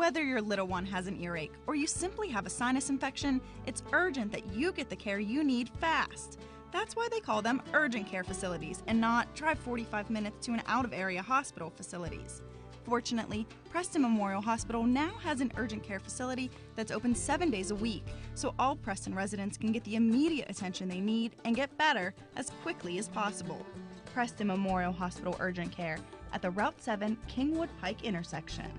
Whether your little one has an earache or you simply have a sinus infection, it's urgent that you get the care you need fast. That's why they call them urgent care facilities and not drive 45 minutes to an out-of-area hospital facilities. Fortunately, Preston Memorial Hospital now has an urgent care facility that's open 7 days a week, so all Preston residents can get the immediate attention they need and get better as quickly as possible. Preston Memorial Hospital Urgent Care at the Route 7 Kingwood Pike intersection.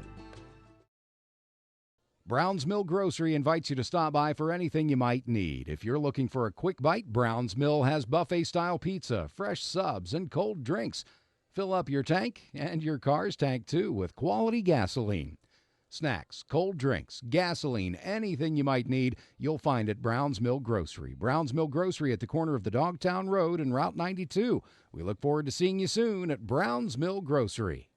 Brown's Mill Grocery invites you to stop by for anything you might need. If you're looking for a quick bite, Brown's Mill has buffet-style pizza, fresh subs, and cold drinks. Fill up your tank and your car's tank, too, with quality gasoline. Snacks, cold drinks, gasoline, anything you might need, you'll find at Brown's Mill Grocery. Brown's Mill Grocery at the corner of the Dogtown Road and Route 92. We look forward to seeing you soon at Brown's Mill Grocery.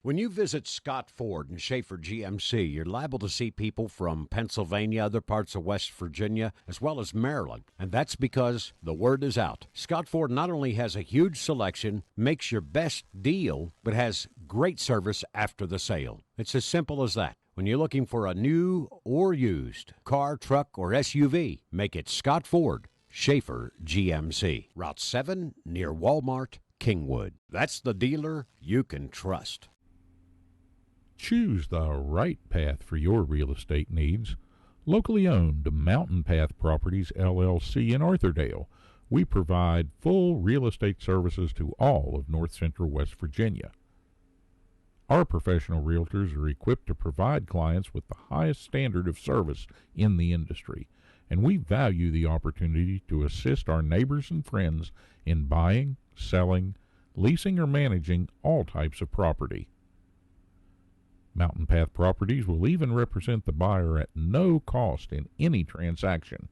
When you visit Scott Ford and Schaefer GMC, you're liable to see people from Pennsylvania, other parts of West Virginia, as well as Maryland. And that's because the word is out. Scott Ford not only has a huge selection, makes your best deal, but has great service after the sale. It's as simple as that. When you're looking for a new or used car, truck, or SUV, make it Scott Ford, Schaefer GMC. Route 7 near Walmart, Kingwood. That's the dealer you can trust. Choose the right path for your real estate needs. Locally owned Mountain Path Properties, LLC in Arthurdale. We provide full real estate services to all of North Central West Virginia. Our professional realtors are equipped to provide clients with the highest standard of service in the industry, and we value the opportunity to assist our neighbors and friends in buying, selling, leasing, or managing all types of property. Mountain Path Properties will even represent the buyer at no cost in any transaction,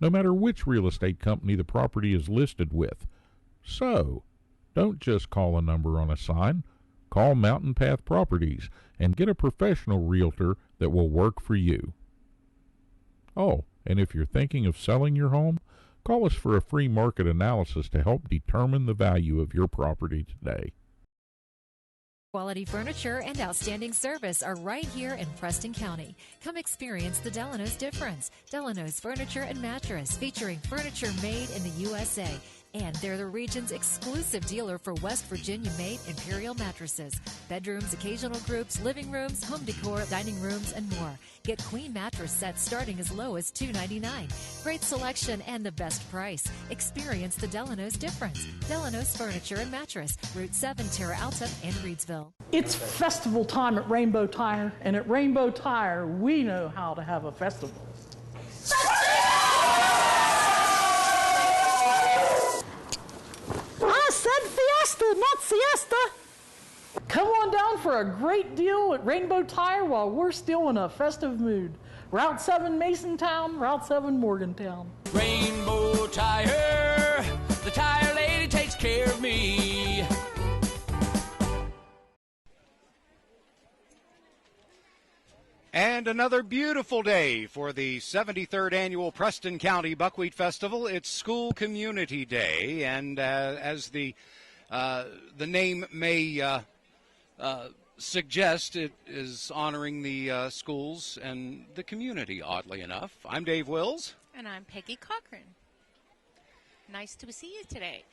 no matter which real estate company the property is listed with. So, don't just call a number on a sign. Call Mountain Path Properties and get a professional realtor that will work for you. Oh, and if you're thinking of selling your home, call us for a free market analysis to help determine the value of your property today. Quality furniture and outstanding service are right here in Preston County. Come experience the Delano's difference. Delano's Furniture and Mattress, featuring furniture made in the USA. And they're the region's exclusive dealer for West Virginia-made Imperial mattresses. Bedrooms, occasional groups, living rooms, home decor, dining rooms, and more. Get queen mattress sets starting as low as $299. Great selection and the best price. Experience the Delano's difference. Delano's Furniture and Mattress, Route 7, Terra Alta, and Reedsville. It's festival time at Rainbow Tire, and at Rainbow Tire, we know how to have a festival. I said fiesta, not siesta. Come on down for a great deal at Rainbow Tire while we're still in a festive mood. Route 7 Masontown, Route 7 Morgantown. Rainbow Tire, the tire lady takes care of me. And another beautiful day for the 73rd Annual Preston County Buckwheat Festival. It's School Community Day, and as the name may suggest, it is honoring the schools and the community, oddly enough. I'm Dave Wills. And I'm Peggy Cochran. Nice to see you today.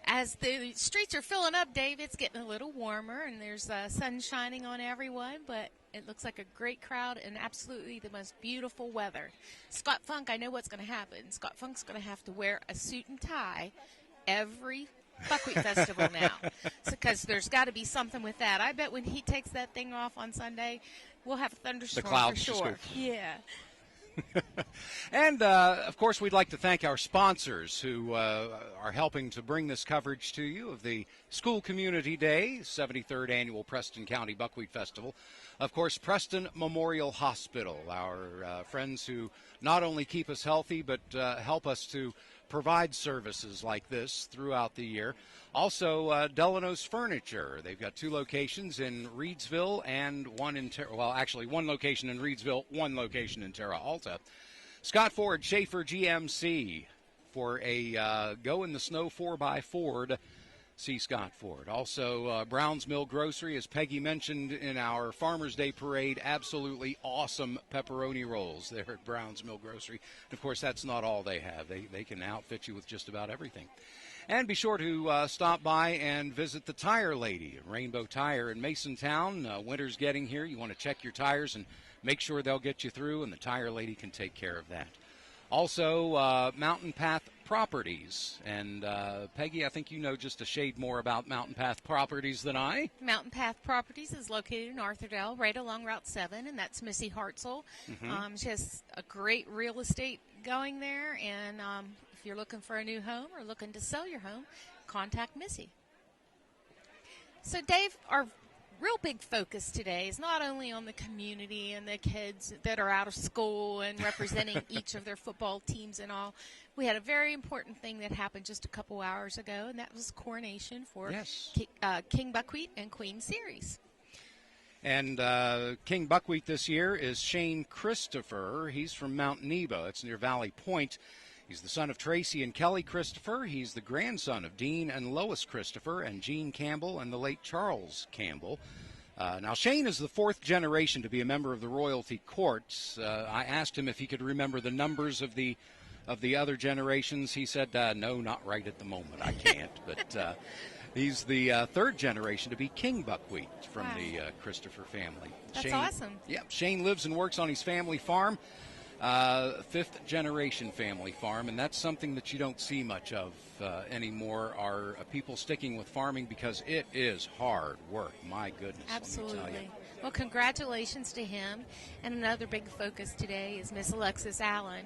As the streets are filling up, Dave, it's getting a little warmer, and there's sun shining on everyone, but it looks like a great crowd and absolutely the most beautiful weather. Scott Funk, I know what's going to happen. Scott Funk's going to have to wear a suit and tie every Buckwheat Festival now, because there's got to be something with that. I bet when he takes that thing off on Sunday, we'll have a thunderstorm the clouds for sure. Yeah. And, of course, we'd like to thank our sponsors who are helping to bring this coverage to you of the School Community Day, 73rd Annual Preston County Buckwheat Festival. Of course, Preston Memorial Hospital, our friends who not only keep us healthy but help us to provide services like this throughout the year. Also, Delano's Furniture. They've got 2 locations in Reedsville and one in one location in Reedsville, 1 location in Terra Alta. Scott Ford, Schaefer GMC for a Go in the Snow 4x Ford. see Scott Ford. Also, Brown's Mill Grocery, as Peggy mentioned in our Farmers Day Parade, absolutely awesome pepperoni rolls there at Brown's Mill Grocery. And, of course, that's not all they have. They can outfit you with just about everything. And be sure to stop by and visit the Tire Lady at Rainbow Tire in Masontown. Winter's getting here. You want to check your tires and make sure they'll get you through, and the Tire Lady can take care of that. Also, Mountain Path Properties. And, Peggy, I think you know just a shade more about Mountain Path Properties than I. Mountain Path Properties is located in Arthurdale, right along Route 7, and that's Missy Hartzell. Mm-hmm. She has a great real estate going there, and if you're looking for a new home or looking to sell your home, contact Missy. So, Dave, our real big focus today is not only on the community and the kids that are out of school and representing each of their football teams and all. We had a very important thing that happened just a couple hours ago, and that was coronation for King Buckwheat and Queen Series. And King Buckwheat this year is Shane Christopher. He's from Mount Nebo. It's near Valley Point. He's the son of Tracy and Kelly Christopher. He's the grandson of Dean and Lois Christopher and Gene Campbell and the late Charles Campbell. Now, Shane is the fourth generation to be a member of the royalty courts. I asked him if he could remember the numbers of the other generations. He said, no, not right at the moment. I can't. But he's the third generation to be King Buckwheat from the Christopher family. That's Shane, awesome. Yep. Shane lives and works on his family farm. Fifth generation family farm, and that's something that you don't see much of anymore, are people sticking with farming, because it is hard work. My goodness. Absolutely. Let me tell you. Well, congratulations to him. And another big focus today is Miss Alexis Allen.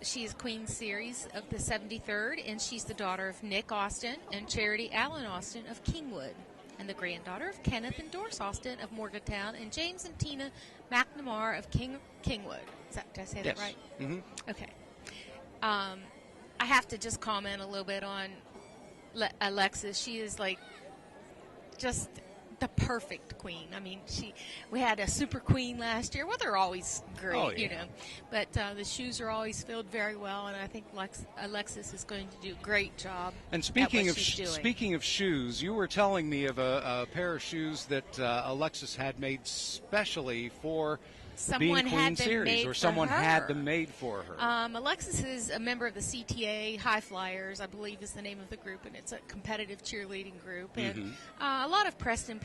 She is Queen Series of the 73rd, and she's the daughter of Nick Austin and Charity Allen Austin of Kingwood, and the granddaughter of Kenneth and Doris Austin of Morgantown, and James and Tina McNamara of Kingwood. Did I say that right? Mm-hmm. Okay. I have to just comment a little bit on Alexis. She is like just the perfect queen. I mean, we had a super queen last year. Well, they're always great, you know. But the shoes are always filled very well, and I think Alexis is going to do a great job. And speaking of shoes, you were telling me of a pair of shoes that Alexis had made specially for someone being Queen Series, or someone had them made for her. Alexis is a member of the CTA High Flyers, I believe is the name of the group, and it's a competitive cheerleading group. And a lot of Preston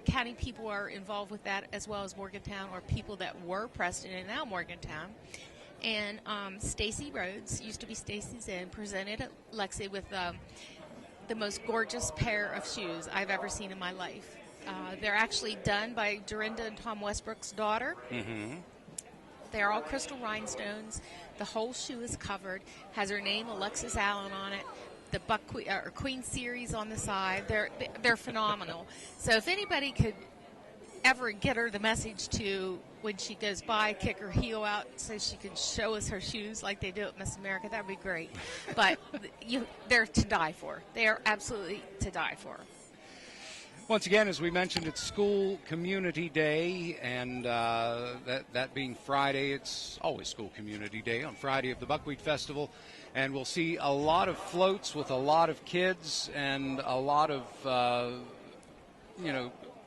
County people are involved with that, as well as Morgantown, or people that were Preston and now Morgantown. And Stacy Rhodes, used to be Stacy's Inn, presented Alexis with the most gorgeous pair of shoes I've ever seen in my life. They're actually done by Dorinda and Tom Westbrook's daughter. Mm-hmm. They're all crystal rhinestones. The whole shoe is covered, has her name, Alexis Allen, on it. The Queen Series on the side. They're phenomenal. So if anybody could ever get her the message to, when she goes by, kick her heel out so she can show us her shoes like they do at Miss America, that would be great. But they're to die for. They are absolutely to die for. Once again, as we mentioned, it's School Community Day, and that being Friday, it's always School Community Day on Friday of the Buckwheat Festival, and we'll see a lot of floats with a lot of kids and a lot of,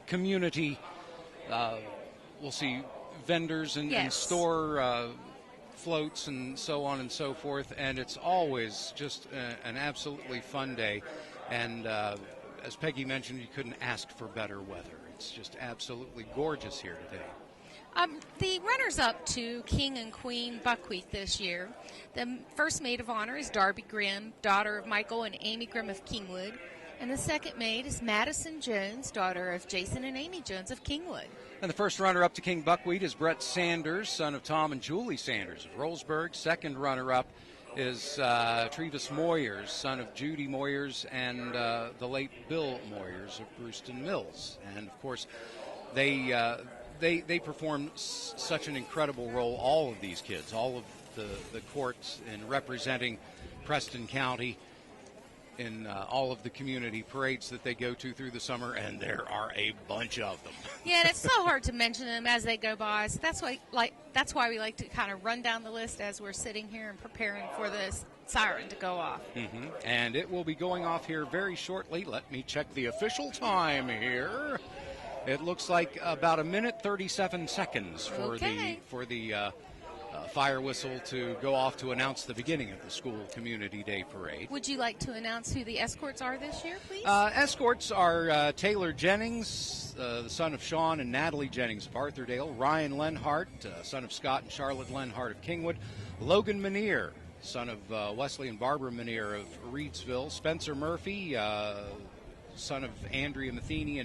community. We'll see vendors and store floats and so on and so forth, and it's always just an absolutely fun day. And as Peggy mentioned, you couldn't ask for better weather. It's just absolutely gorgeous here today. The runners-up to King and Queen Buckwheat this year, the first maid of honor is Darby Grimm, daughter of Michael and Amy Grimm of Kingwood. And the second maid is Madison Jones, daughter of Jason and Amy Jones of Kingwood. And the first runner-up to King Buckwheat is Brett Sanders, son of Tom and Julie Sanders of Rollsburg. Second runner-up is Trevis Moyers, son of Judy Moyers and the late Bill Moyers of Brewston Mills. And, of course, they perform such an incredible role, all of these kids, all of the courts in representing Preston County in all of the community parades that they go to through the summer, and there are a bunch of them. Yeah, and it's so hard to mention them as they go by. So that's why we like to kind of run down the list as we're sitting here and preparing for this siren to go off. And it will be going off here very shortly. Let me check the official time here. It looks like about 1 minute 37 seconds for the fire whistle to go off to announce the beginning of the school community day parade. Would you like to announce who the escorts are this year, please? Escorts are Taylor Jennings, the son of Sean and Natalie Jennings of Arthurdale, Ryan Lenhart, son of Scott and Charlotte Lenhart of Kingwood, Logan Manier, son of Wesley and Barbara Manier of Reedsville, Spencer Murphy, son of Andrea Matheny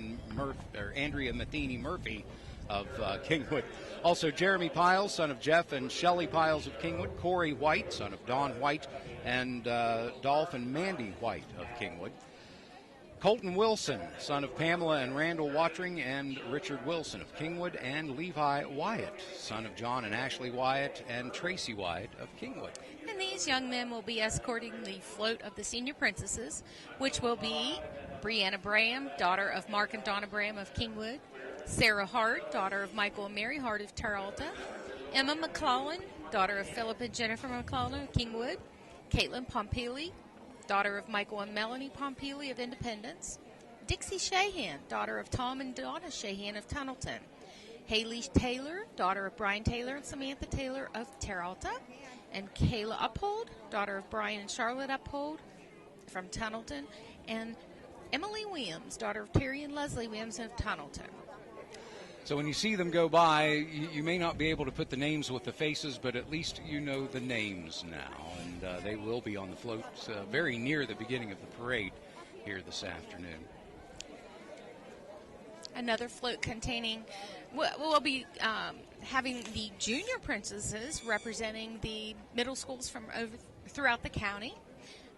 Murphy of Kingwood. Also, Jeremy Piles, son of Jeff and Shelley Piles of Kingwood, Corey White, son of Don White, and Dolph and Mandy White of Kingwood. Colton Wilson, son of Pamela and Randall Watring and Richard Wilson of Kingwood, and Levi Wyatt, son of John and Ashley Wyatt and Tracy Wyatt of Kingwood. And these young men will be escorting the float of the senior princesses, which will be Brianna Braham, daughter of Mark and Donna Braham of Kingwood, Sarah Hart, daughter of Michael and Mary Hart of Terralta, Emma McClellan, daughter of Philip and Jennifer McClellan of Kingwood, Caitlin Pompili, daughter of Michael and Melanie Pompili of Independence, Dixie Shahan, daughter of Tom and Donna Shahan of Tunnelton, Haley Taylor, daughter of Brian Taylor and Samantha Taylor of Terralta, and Kayla Uphold, daughter of Brian and Charlotte Uphold from Tunnelton, and Emily Williams, daughter of Terry and Leslie Williams of Tunnelton. So when you see them go by, you may not be able to put the names with the faces, but at least you know the names now. And they will be on the float very near the beginning of the parade here this afternoon. Another float containing, we'll be having the junior princesses representing the middle schools from throughout the county.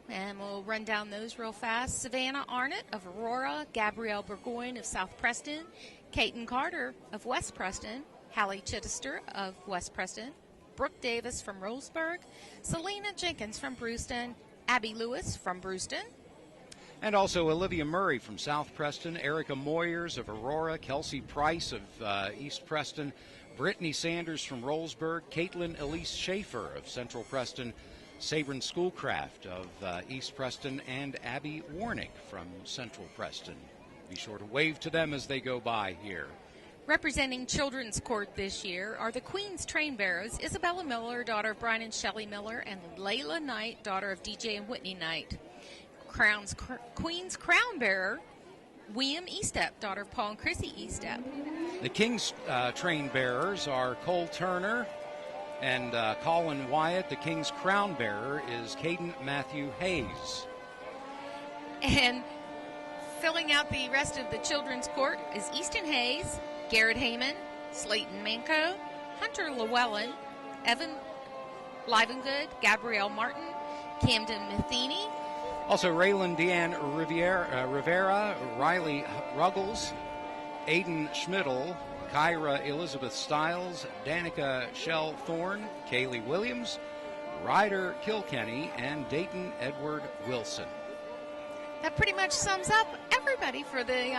And we'll run down those real fast. Savannah Arnott of Aurora, Gabrielle Burgoyne of South Preston, Caton Carter of West Preston, Hallie Chittister of West Preston, Brooke Davis from Rollsburg, Selena Jenkins from Brewston, Abby Lewis from Brewston. And also Olivia Murray from South Preston, Erica Moyers of Aurora, Kelsey Price of East Preston, Brittany Sanders from Rollsburg, Caitlin Elise Schaefer of Central Preston, Sabrin Schoolcraft of East Preston, and Abby Warnick from Central Preston. Be sure to wave to them as they go by here. Representing Children's Court this year are the Queen's Train Bearers, Isabella Miller, daughter of Brian and Shelley Miller, and Layla Knight, daughter of DJ and Whitney Knight. Queen's Crown Bearer, William Eastep, daughter of Paul and Chrissy Eastep. The King's Train Bearers are Cole Turner and Colin Wyatt. The King's Crown Bearer is Caden Matthew Hayes. And filling out the rest of the Children's Court is Easton Hayes, Garrett Heyman, Slayton Manco, Hunter Llewellyn, Evan Livengood, Gabrielle Martin, Camden Matheny. Also Raylan Deanne Rivera, Riley Ruggles, Aiden Schmidl, Kyra Elizabeth Stiles, Danica Shell Thorne, Kaylee Williams, Ryder Kilkenny, and Dayton Edward Wilson. That pretty much sums up everybody for the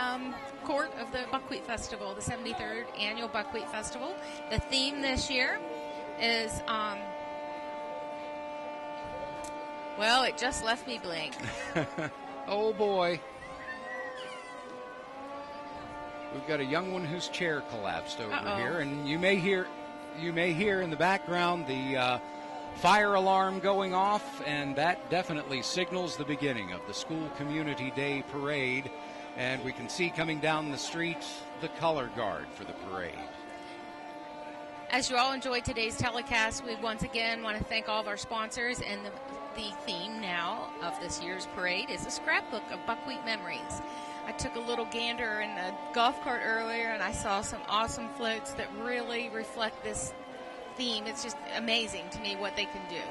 court of the Buckwheat Festival, the 73rd Annual Buckwheat Festival. The theme this year is, well, it just left me blank. Oh, boy. We've got a young one whose chair collapsed over here, and you may hear in the background the fire alarm going off, and that definitely signals the beginning of the School Community Day Parade. And we can see coming down the street the color guard for the parade. As you all enjoyed today's telecast, we once again want to thank all of our sponsors. And the theme now of this year's parade is a scrapbook of buckwheat memories. I took a little gander in the golf cart earlier, and I saw some awesome floats that really reflect this theme. It's just amazing to me what they can do.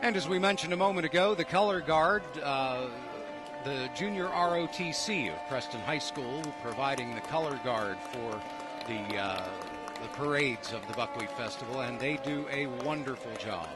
And as we mentioned a moment ago, the color guard, the junior ROTC of Preston High School, providing the color guard for the parades of the Buckwheat Festival, and they do a wonderful job.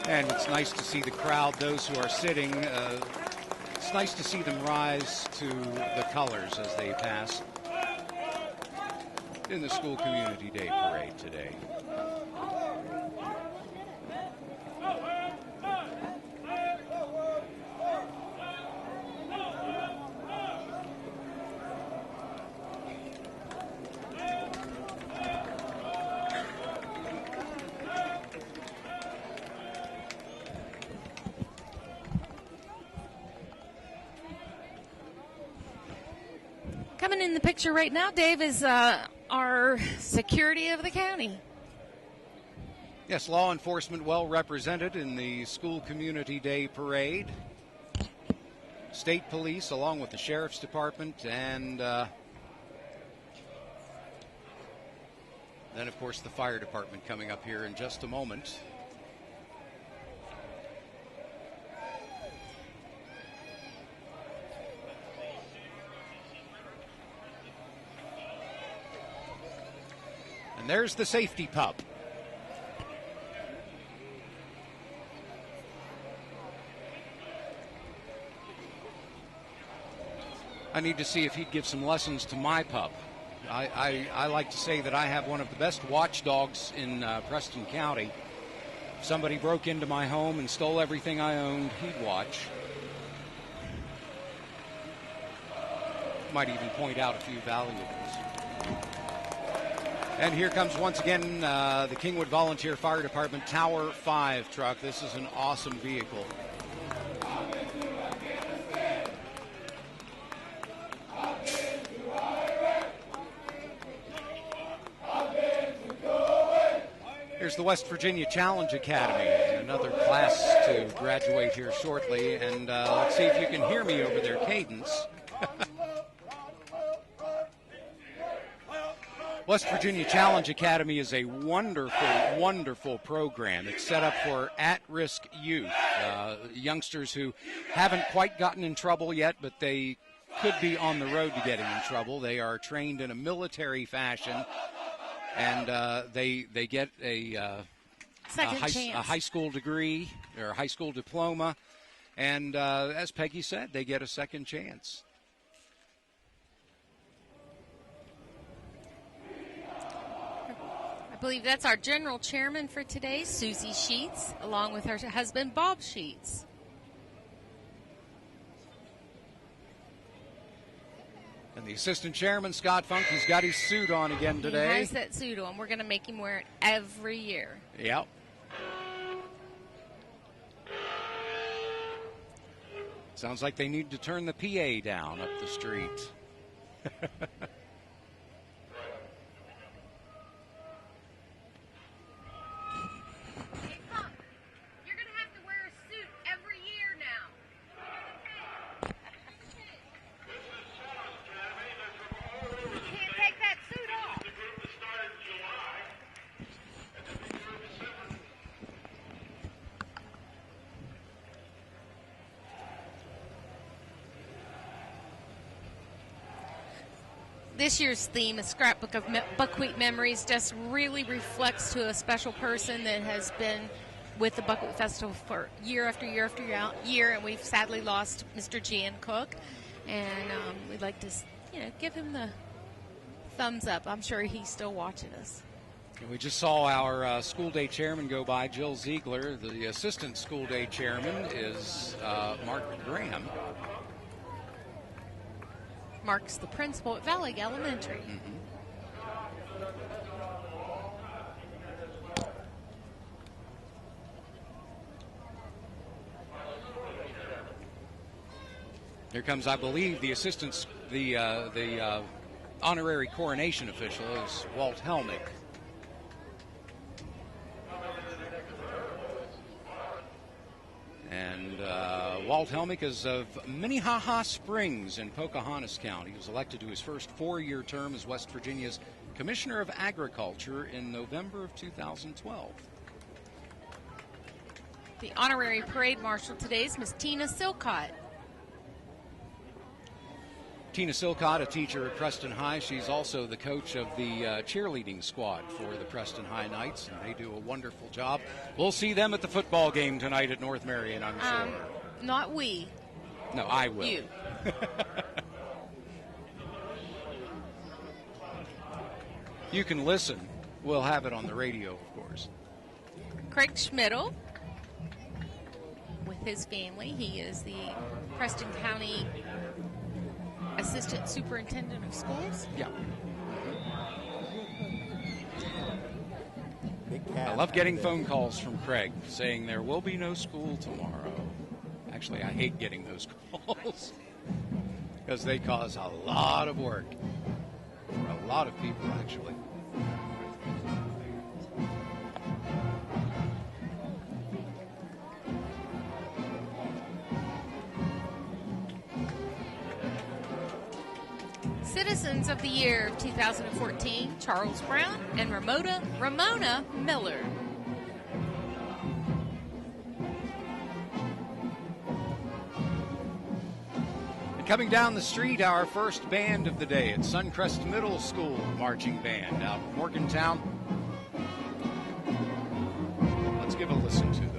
And it's nice to see the crowd, those who are sitting, it's nice to see them rise to the colors as they pass in the School Community Day Parade today. Coming in the picture right now, Dave, is our security of the county. Yes, law enforcement well represented in the School Community Day Parade. State police along with the Sheriff's Department and then, of course, the Fire Department coming up here in just a moment. And there's the safety pup. I need to see if he'd give some lessons to my pup. I like to say that I have one of the best watchdogs in Preston County. If somebody broke into my home and stole everything I owned, he'd watch. Might even point out a few valuables. And here comes once again the Kingwood Volunteer Fire Department Tower 5 truck. This is an awesome vehicle. Here's the West Virginia Challenge Academy, another class to graduate here shortly. And let's see if you can hear me over their cadence. West Virginia Challenge Academy is a wonderful, wonderful program. It's set up for at-risk youth, youngsters who haven't quite gotten in trouble yet, but they could be on the road to getting in trouble. They are trained in a military fashion, and they get a high school degree or a high school diploma, and as Peggy said, they get a second chance. I believe that's our general chairman for today, Susie Sheets, along with her husband, Bob Sheets. And the assistant chairman, Scott Funk, he's got his suit on again today. He has that suit on. We're going to make him wear it every year. Yep. Sounds like they need to turn the PA down up the street. This year's theme, a scrapbook of buckwheat memories, just really reflects to a special person that has been with the Buckwheat Festival for year after year after year, and we've sadly lost Mr. Jan Cook, and we'd like to, give him the thumbs up. I'm sure he's still watching us. And we just saw our school day chairman go by, Jill Ziegler. The assistant school day chairman is Margaret Graham. Mark's the principal at Valley Elementary. Mm-hmm. Here comes, I believe, the assistant's, the honorary coronation official is Walt Helmick. And Walt Helmick is of Minnehaha Springs in Pocahontas County. He was elected to his first 4-year term as West Virginia's Commissioner of Agriculture in November of 2012. The honorary parade marshal today is Miss Tina Silcott. Tina Silcott, a teacher at Preston High. She's also the coach of the cheerleading squad for the Preston High Knights, and they do a wonderful job. We'll see them at the football game tonight at North Marion, I'm sure. Not we. No, I will. You. You can listen. We'll have it on the radio, of course. Craig Schmidl with his family. He is the Preston County Assistant Superintendent of Schools. Yeah. I love getting phone calls from Craig saying there will be no school tomorrow. Actually, I hate getting those calls because they cause a lot of work for a lot of people, actually. Citizens of the Year of 2014, Charles Brown and Ramona Miller. And coming down the street, our first band of the day at Suncrest Middle School Marching Band out of Morgantown. Let's give a listen to them.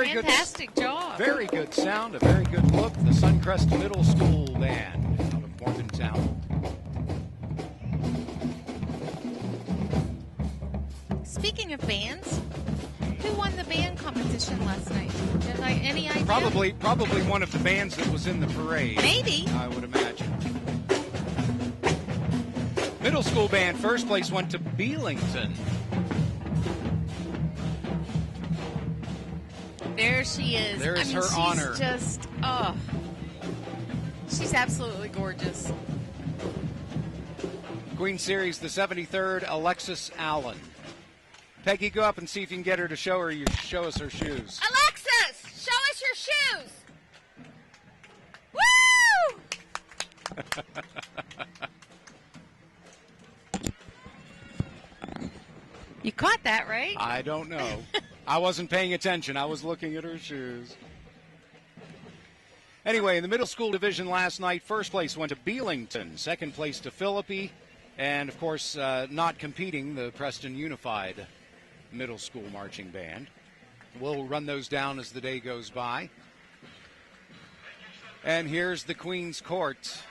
Fantastic job. Very good sound, a very good look. The Suncrest Middle School Band out of Morgantown. Speaking of bands, who won the band competition last night? Any idea? Probably one of the bands that was in the parade. Maybe. I would imagine. Middle school band first place went to Belington. There she is. There's her honor. She's just, she's absolutely gorgeous. Queen Series, the 73rd, Alexis Allen. Peggy, go up and see if you can get her to show us her shoes. Alexis, show us your shoes. Woo! You caught that, right? I don't know. I wasn't paying attention. I was looking at her shoes. Anyway, in the middle school division last night, first place went to Belington, second place to Philippi, and, of course, not competing, the Preston Unified Middle School Marching Band. We'll run those down as the day goes by. And here's the Queen's Court.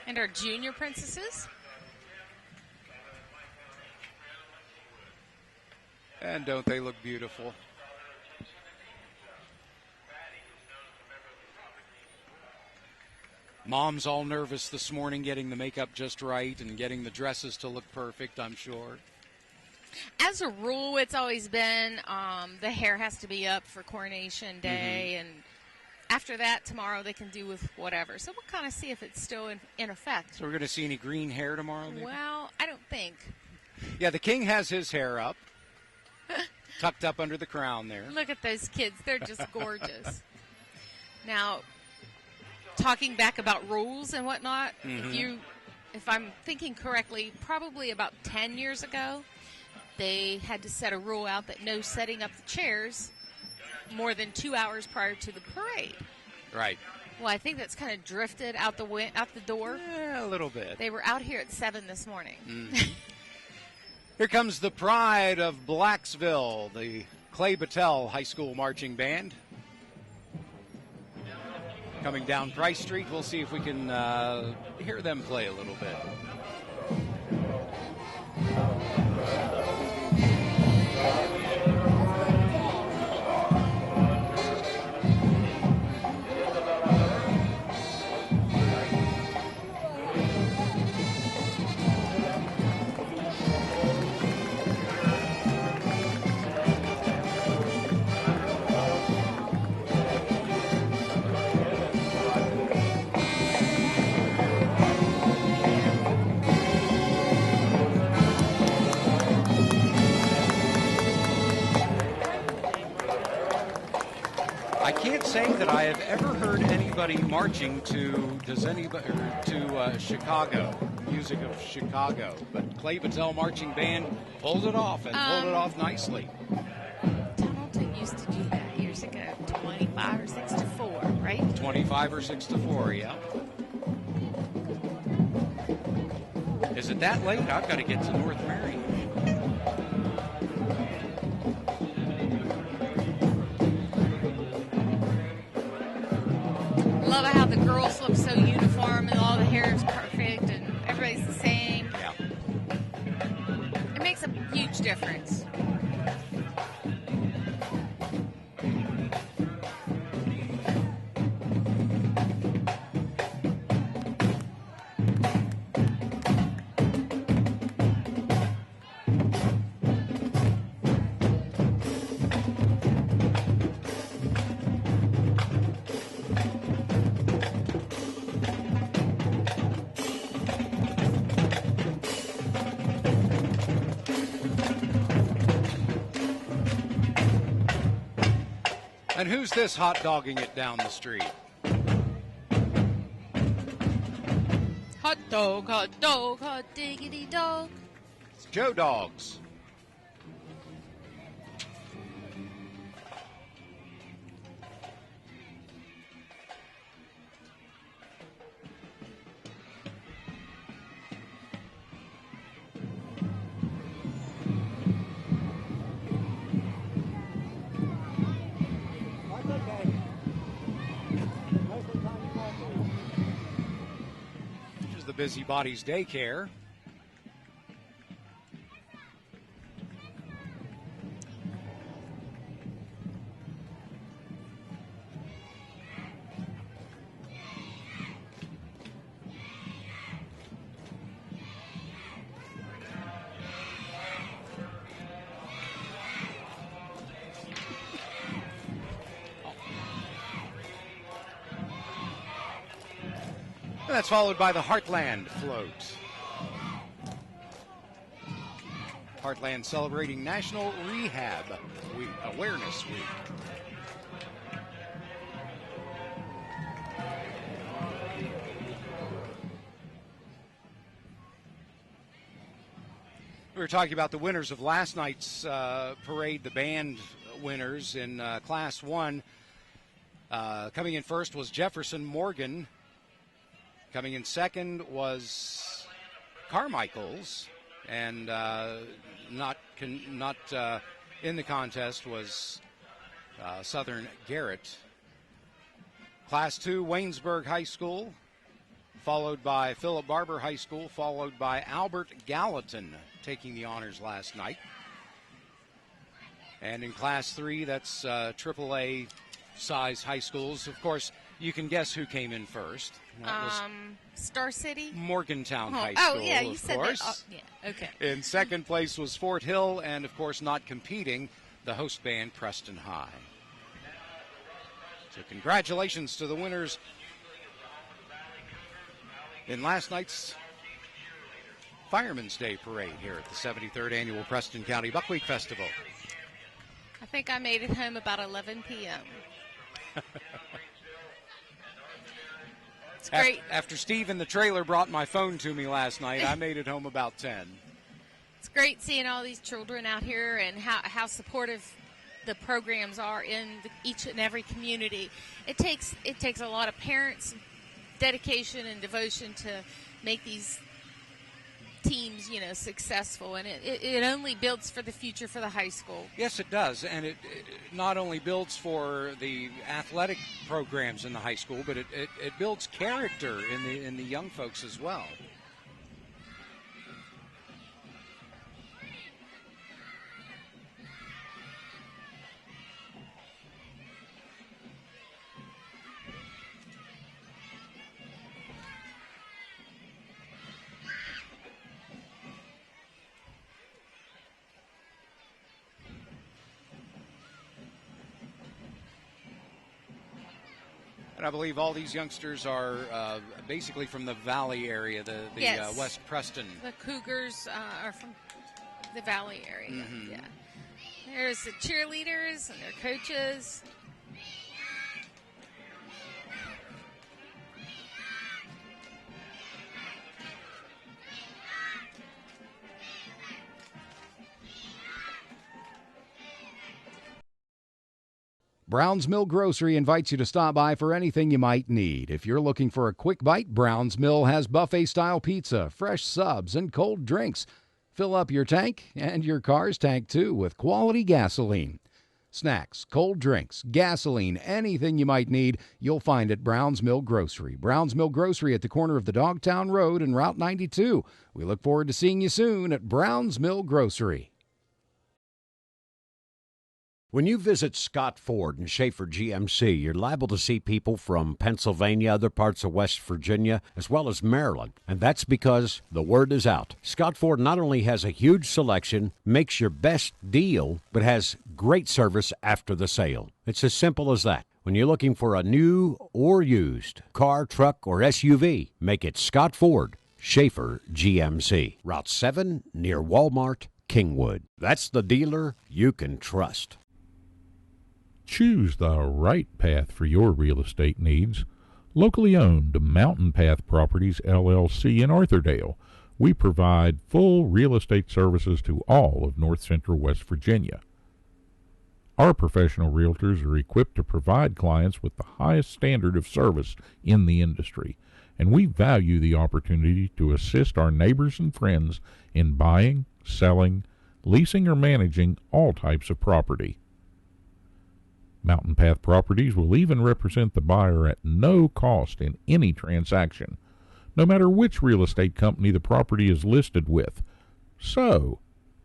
And our junior princesses. And don't they look beautiful? Mom's all nervous this morning getting the makeup just right and getting the dresses to look perfect, I'm sure. As a rule, it's always been the hair has to be up for Coronation Day, and after that, tomorrow they can do with whatever. So we'll kind of see if it's still in effect. So we're going to see any green hair tomorrow, maybe? Well, I don't think. Yeah, the king has his hair up. tucked up under the crown there. Look at those kids. They're just gorgeous. Now, talking back about rules and whatnot, if I'm thinking correctly, probably about 10 years ago, they had to set a rule out that no setting up the chairs more than 2 hours prior to the parade. Right. Well, I think that's kind of drifted out the door. Yeah, a little bit. They were out here at 7 this morning. Here comes the pride of Blacksville, the Clay Battelle High School Marching Band. Coming down Price Street, we'll see if we can hear them play a little bit. I can't say that I have ever heard anybody marching to Chicago, music of Chicago, but Clay Battelle Marching Band pulled it off and pulled it off nicely. Donaldton used to do that years ago, 25 or 6 to 4, right? 25 or 6 to 4, yeah. Is it that late? I've got to get to North Marion. Love how the girls look so uniform and all the hair is perfect and everybody's the same. Yeah. It makes a huge difference. And who's this hot dogging it down the street? Hot diggity dog. It's Joe Dogs. Busybody's Daycare. That's followed by the Heartland float. Heartland celebrating National Rehab Week, Awareness Week. We were talking about the winners of last night's parade, the band winners in Class 1. Coming in first was Jefferson Morgan. Coming in second was Carmichael's, and not in the contest was Southern Garrett. Class 2, Waynesburg High School, followed by Philip Barber High School, followed by Albert Gallatin taking the honors last night. And in Class 3, that's AAA size high schools. Of course, you can guess who came in first. That was Star City? Morgantown High School, yeah, you of said course. that. Yeah, okay. In second place was Fort Hill, and of course not competing, the host band Preston High. So congratulations to the winners in last night's Fireman's Day Parade here at the 73rd Annual Preston County Buckwheat Festival. I think I made it home about 11 p.m. It's great. After Steve in the trailer brought my phone to me last night, I made it home about 10. It's great seeing all these children out here and how supportive the programs are in each and every community. It takes a lot of parents' dedication and devotion to make these teams, successful, and it only builds for the future for the high school. Yes, it does, and it not only builds for the athletic programs in the high school, but it builds character in the young folks as well. And I believe all these youngsters are basically from the Valley area, the yes. West Preston. The Cougars are from the Valley area, Mm-hmm. yeah. There's the cheerleaders and their coaches. Brown's Mill Grocery invites you to stop by for anything you might need. If you're looking for a quick bite, Brown's Mill has buffet-style pizza, fresh subs, and cold drinks. Fill up your tank and your car's tank, too, with quality gasoline. Snacks, cold drinks, gasoline, anything you might need, you'll find at Brown's Mill Grocery. Brown's Mill Grocery at the corner of the Dogtown Road and Route 92. We look forward to seeing you soon at Brown's Mill Grocery. When you visit Scott Ford and Schaefer GMC, you're liable to see people from Pennsylvania, other parts of West Virginia, as well as Maryland. And that's because the word is out. Scott Ford not only has a huge selection, makes your best deal, but has great service after the sale. It's as simple as that. When you're looking for a new or used car, truck, or SUV, make it Scott Ford, Schaefer GMC. Route 7 near Walmart, Kingwood. That's the dealer you can trust. Choose the right path for your real estate needs. Locally owned Mountain Path Properties, LLC in Arthurdale. We provide full real estate services to all of North Central West Virginia. Our professional realtors are equipped to provide clients with the highest standard of service in the industry, and we value the opportunity to assist our neighbors and friends in buying, selling, leasing, or managing all types of property. Mountain Path Properties will even represent the buyer at no cost in any transaction, no matter which real estate company the property is listed with. So,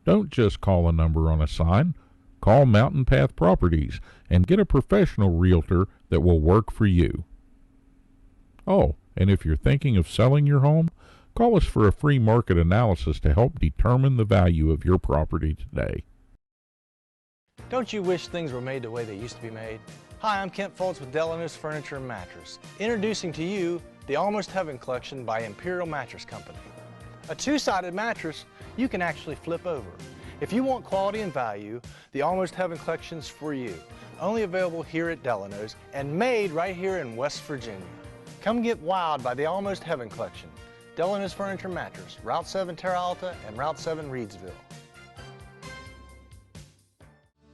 don't just call a number on a sign. Call Mountain Path Properties and get a professional realtor that will work for you. Oh, and if you're thinking of selling your home, call us for a free market analysis to help determine the value of your property today. Don't you wish things were made the way they used to be made? Hi, I'm Kent Foltz with Delano's Furniture and Mattress. Introducing to you the Almost Heaven Collection by Imperial Mattress Company. A two-sided mattress you can actually flip over. If you want quality and value, the Almost Heaven Collection's for you. Only available here at Delano's and made right here in West Virginia. Come get wowed by the Almost Heaven Collection. Delano's Furniture and Mattress, Route 7 Terra Alta and Route 7 Reedsville.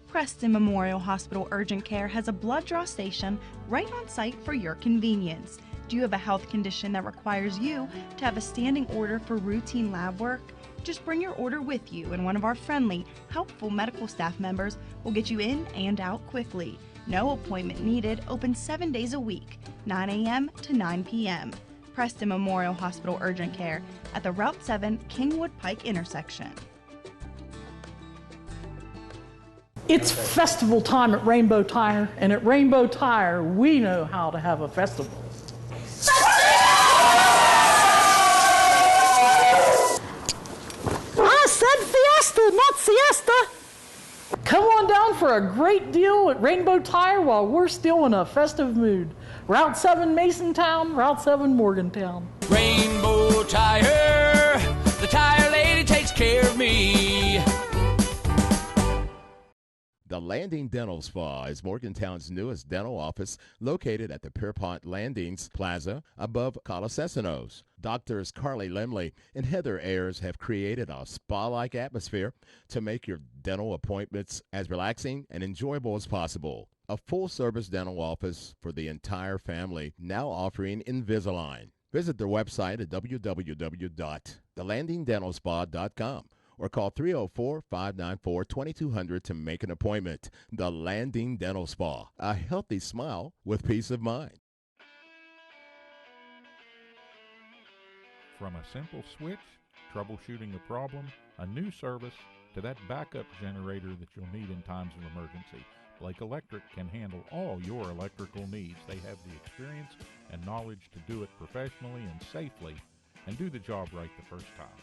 Preston Memorial Hospital Urgent Care has a blood draw station right on site for your convenience. Do you have a health condition that requires you to have a standing order for routine lab work? Just bring your order with you and one of our friendly, helpful medical staff members will get you in and out quickly. No appointment needed, open 7 days a week, 9 a.m. to 9 p.m. Preston Memorial Hospital Urgent Care at the Route 7 Kingwood Pike intersection. It's festival time at Rainbow Tire, and at Rainbow Tire, we know how to have a festival. I said fiesta, not siesta. Come on down for a great deal at Rainbow Tire while we're still in a festive mood. Route 7 Masontown, Route 7 Morgantown. Rainbow Tire, the tire lady takes care of me. The Landing Dental Spa is Morgantown's newest dental office located at the Pierpont Landings Plaza above Colasesanos. Doctors Carly Lemley and Heather Ayers have created a spa-like atmosphere to make your dental appointments as relaxing and enjoyable as possible. A full-service dental office for the entire family, now offering Invisalign. Visit their website at www.thelandingdentalspa.com. or call 304-594-2200 to make an appointment. The Landing Dental Spa, a healthy smile with peace of mind. From a simple switch, troubleshooting a problem, a new service, to that backup generator that you'll need in times of emergency, Blake Electric can handle all your electrical needs. They have the experience and knowledge to do it professionally and safely and do the job right the first time.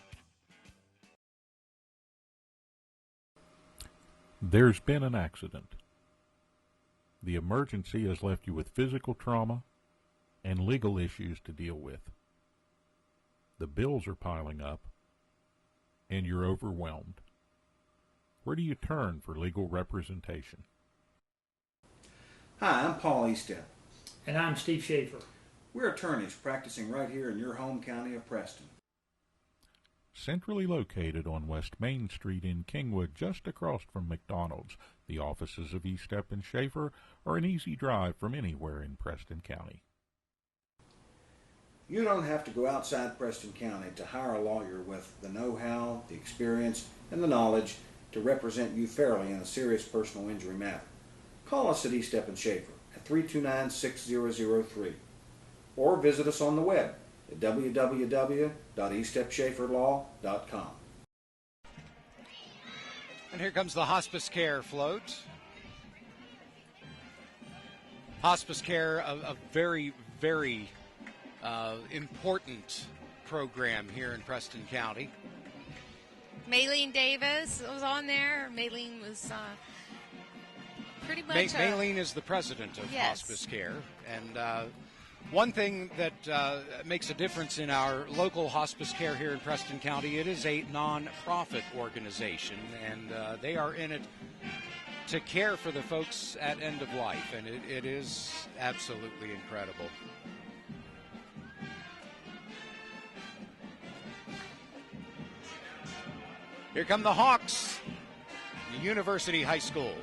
There's been an accident. The emergency has left you with physical trauma and legal issues to deal with. The bills are piling up, and you're overwhelmed. Where do you turn for legal representation? Hi, I'm Paul Eastep. And I'm Steve Schaefer. We're attorneys practicing right here in your home county of Preston. Centrally located on West Main Street in Kingwood, just across from McDonald's, the offices of Eastep and Schaefer are an easy drive from anywhere in Preston County. You don't have to go outside Preston County to hire a lawyer with the know-how, the experience, and the knowledge to represent you fairly in a serious personal injury matter. Call us at Eastep and Schaefer at 329-6003 or visit us on the web at www.eastepschaeferlaw.com. And here comes the hospice care float. Hospice care, a very, very important program here in Preston County. Maylene Davis was on there. Maylene was pretty much... Maylene is the president of Hospice Care. And one thing that makes a difference in our local hospice care here in Preston County, it is a non-profit organization, and they are in it to care for the folks at end of life, and it is absolutely incredible. Here come the Hawks, University High School.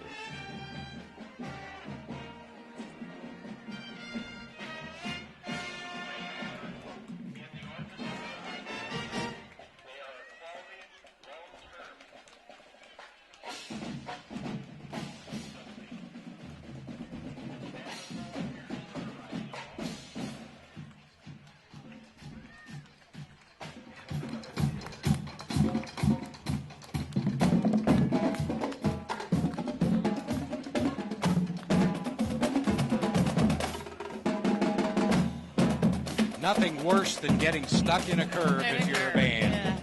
Nothing worse than getting stuck in a curve if you're a band. Yeah.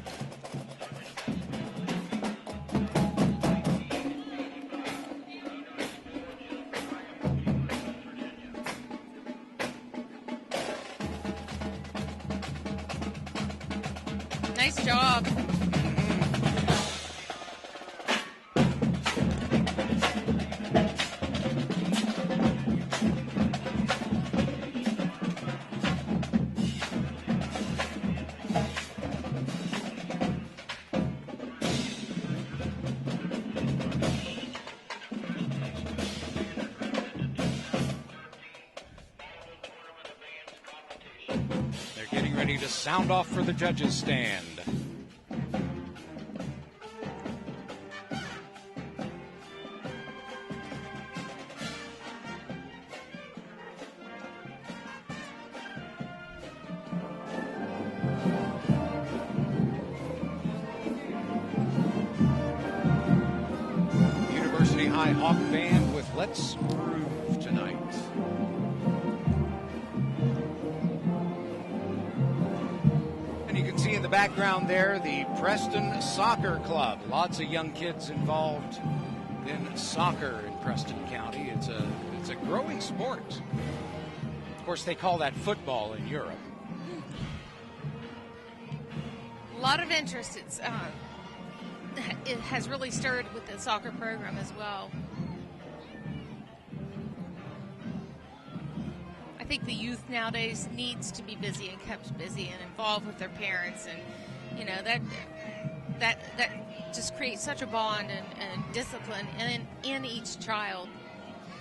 Nice job. Sound off for the judges' stand. University High Hawk Band with Let's Groove tonight. In the background there, the Preston Soccer Club. Lots of young kids involved in soccer in Preston County. It's a growing sport. Of course, they call that football in Europe. A lot of interest. It has really stirred with the soccer program as well. think the youth nowadays needs to be busy and kept busy and involved with their parents, and that just creates such a bond and discipline in each child.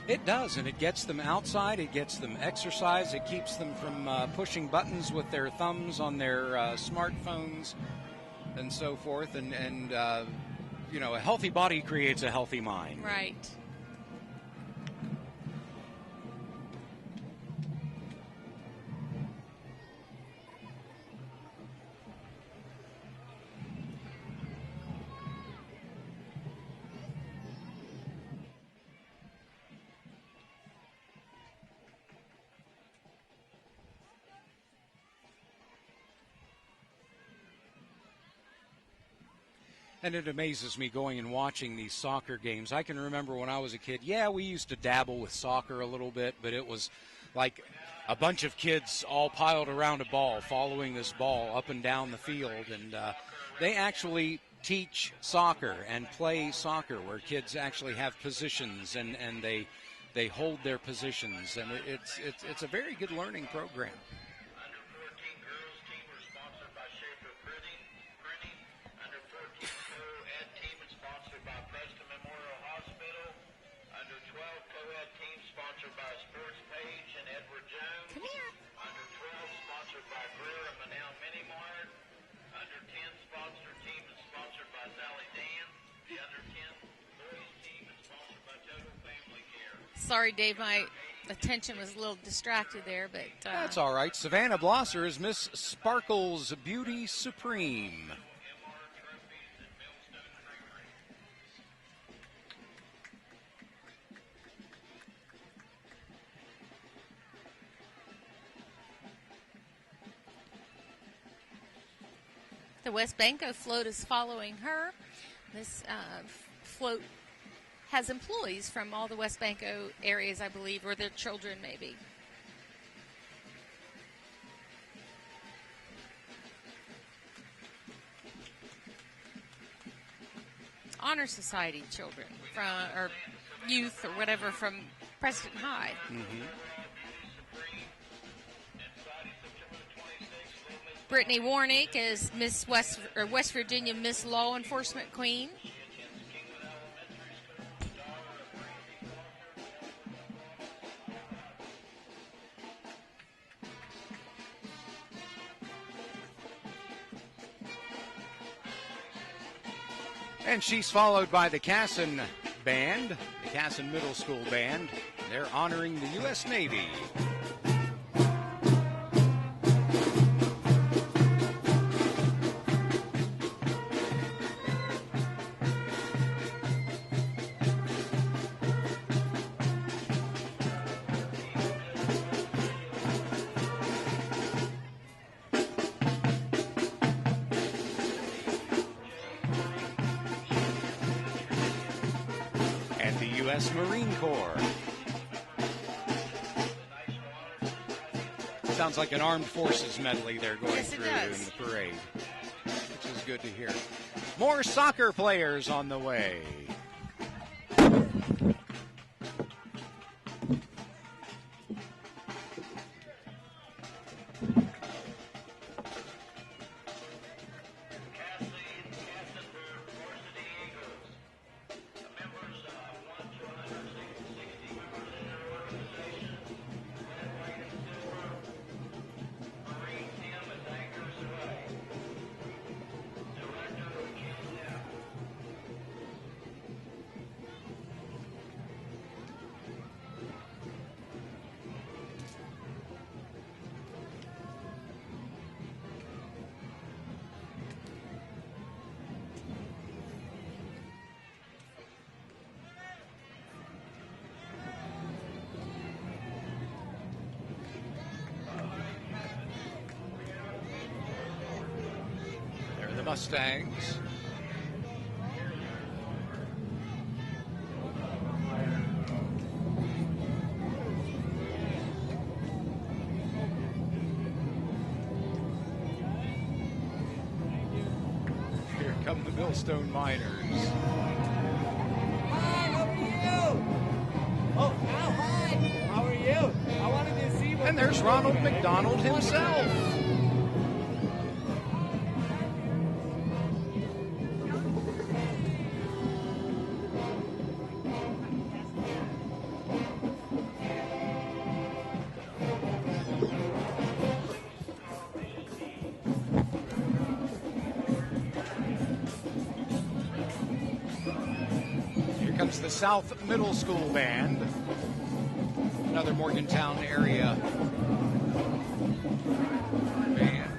It does, and it gets them outside, it gets them exercise, it keeps them from pushing buttons with their thumbs on their smartphones and so forth, and a healthy body creates a healthy mind. Right. And it amazes me going and watching these soccer games. I can remember when I was a kid, we used to dabble with soccer a little bit, but it was like a bunch of kids all piled around a ball, following this ball up and down the field. And they actually teach soccer and play soccer where kids actually have positions and they hold their positions. And it's a very good learning program. Sorry, Dave, my attention was a little distracted there, but... That's all right. Savannah Blosser is Miss Sparkle's Beauty Supreme. The West Banco float is following her. This float has employees from all the West Banco areas, I believe, or their children maybe. Honor Society children or youth or whatever from Preston High. Mm-hmm. Brittany Warnick is Miss West Virginia Miss Law Enforcement Queen. And she's followed by the Casson Band, the Casson Middle School Band. They're honoring the U.S. Navy. U.S. Marine Corps. Sounds like an armed forces medley they're going through in the parade, which is good to hear. More soccer players on the way. Mustangs. Here come the Millstone Miners. Hi, how are you? Oh, now, hi. How are you? I wanted to see what And there's Ronald McDonald himself. Comes the South Middle School Band, another Morgantown area band.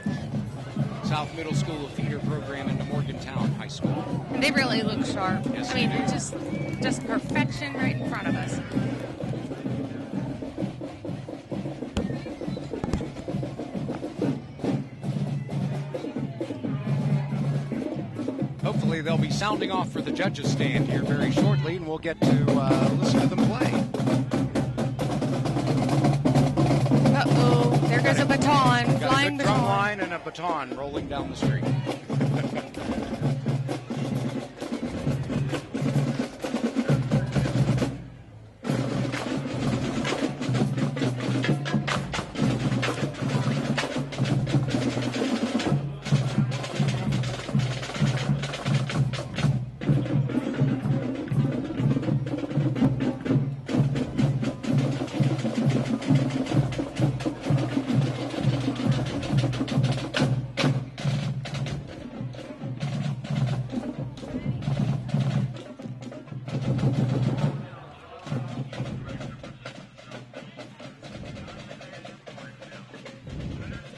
South Middle School, a feeder program into Morgantown High School. They really look sharp. Yes, I mean, just perfection right in front of us. Hopefully they'll be sounding off for the judges' stand here very shortly, and we'll get to listen to them play. Uh-oh, there goes a baton, flying baton. Drum baton. line and a baton rolling down the street.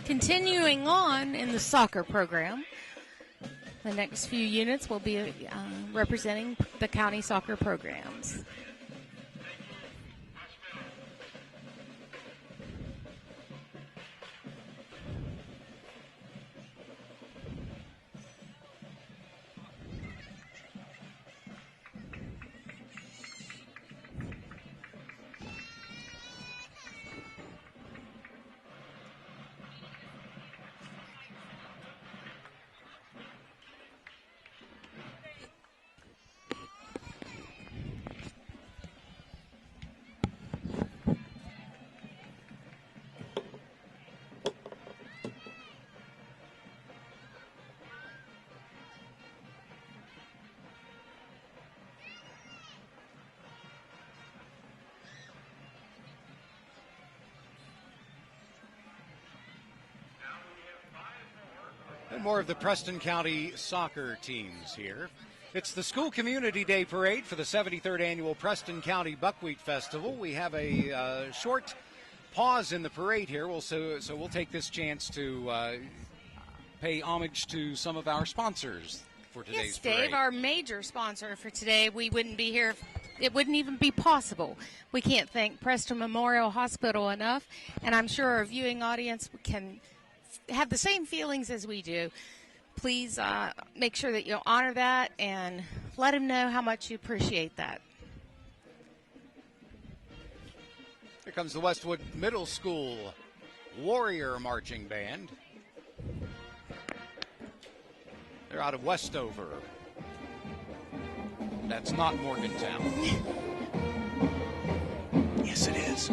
Continuing on in the soccer program, the next few units will be representing the county soccer programs. And more of the Preston County soccer teams here. It's the School Community Day Parade for the 73rd Annual Preston County Buckwheat Festival. We have a short pause in the parade here. So we'll take this chance to pay homage to some of our sponsors for today's parade. Yes, Dave, our major sponsor for today. We wouldn't be here. It wouldn't even be possible. We can't thank Preston Memorial Hospital enough, and I'm sure our viewing audience can have the same feelings as we do. Please make sure that you honor that and let them know how much you appreciate that. Here comes the Westwood Middle School Warrior Marching Band. They're out of Westover. That's not Morgantown. Yes, it is.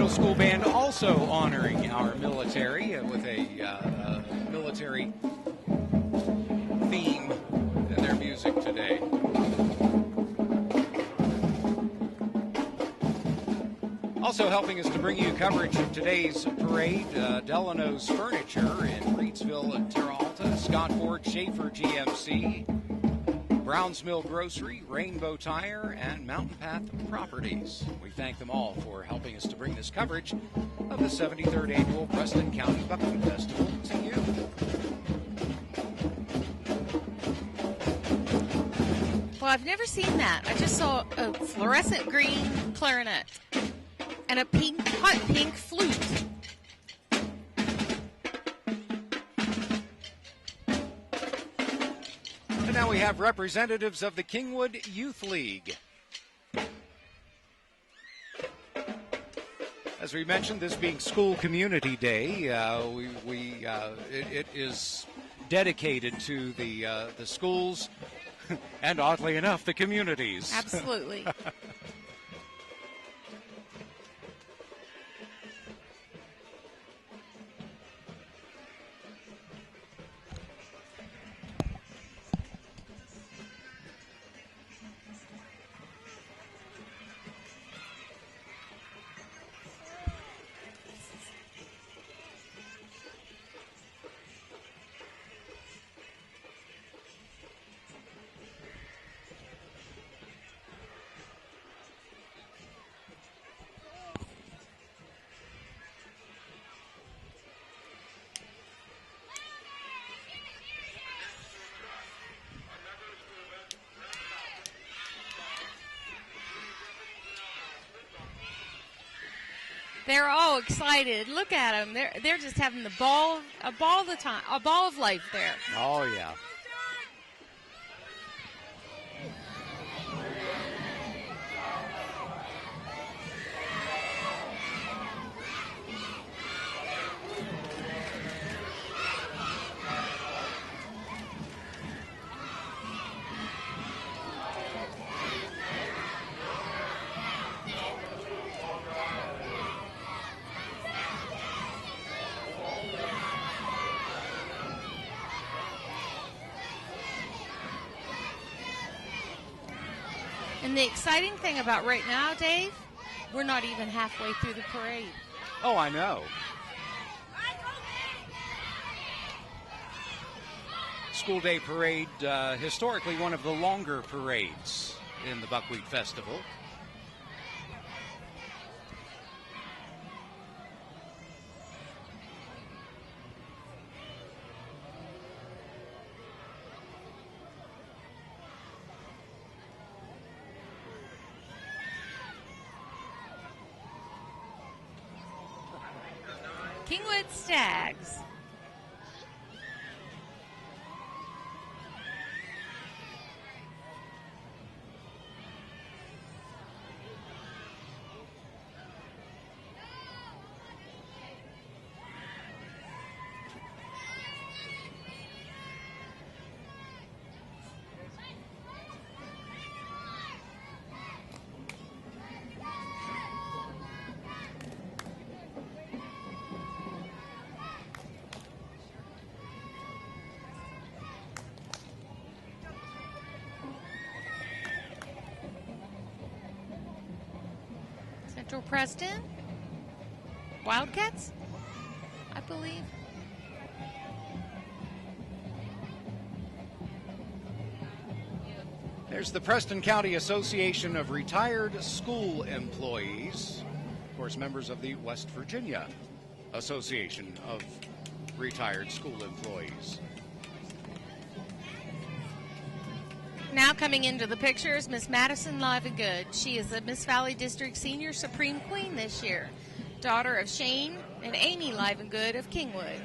School Band also honoring our military with a military theme in their music today. Also helping us to bring you coverage of today's parade, Delano's Furniture in Reedsville and Terra Alta, Scott Ford, Schaefer GMC, Browns Mill Grocery, Rainbow Tire, and Mountain Path Properties. We thank them all for helping us to bring this coverage of the 73rd Annual Preston County Buckwheat Festival to you. Well, I've never seen that. I just saw a fluorescent green clarinet. and a hot pink flute. And now we have representatives of the Kingwood Youth League. As we mentioned, this being School Community Day, it is dedicated to the schools and, oddly enough, the communities. Absolutely. They're all excited. Look at them. They're just having a ball of life there. Oh, yeah. And the exciting thing about right now, Dave, we're not even halfway through the parade. Oh, I know. School Day Parade, historically one of the longer parades in the Buckwheat Festival. Kingwood Stags. Central Preston, Wildcats, I believe. There's the Preston County Association of Retired School Employees, of course, members of the West Virginia Association of Retired School Employees. Now coming into the picture is Miss Madison Livengood. She is the Miss Valley District Senior Supreme Queen this year, daughter of Shane and Amy Livengood of Kingwood.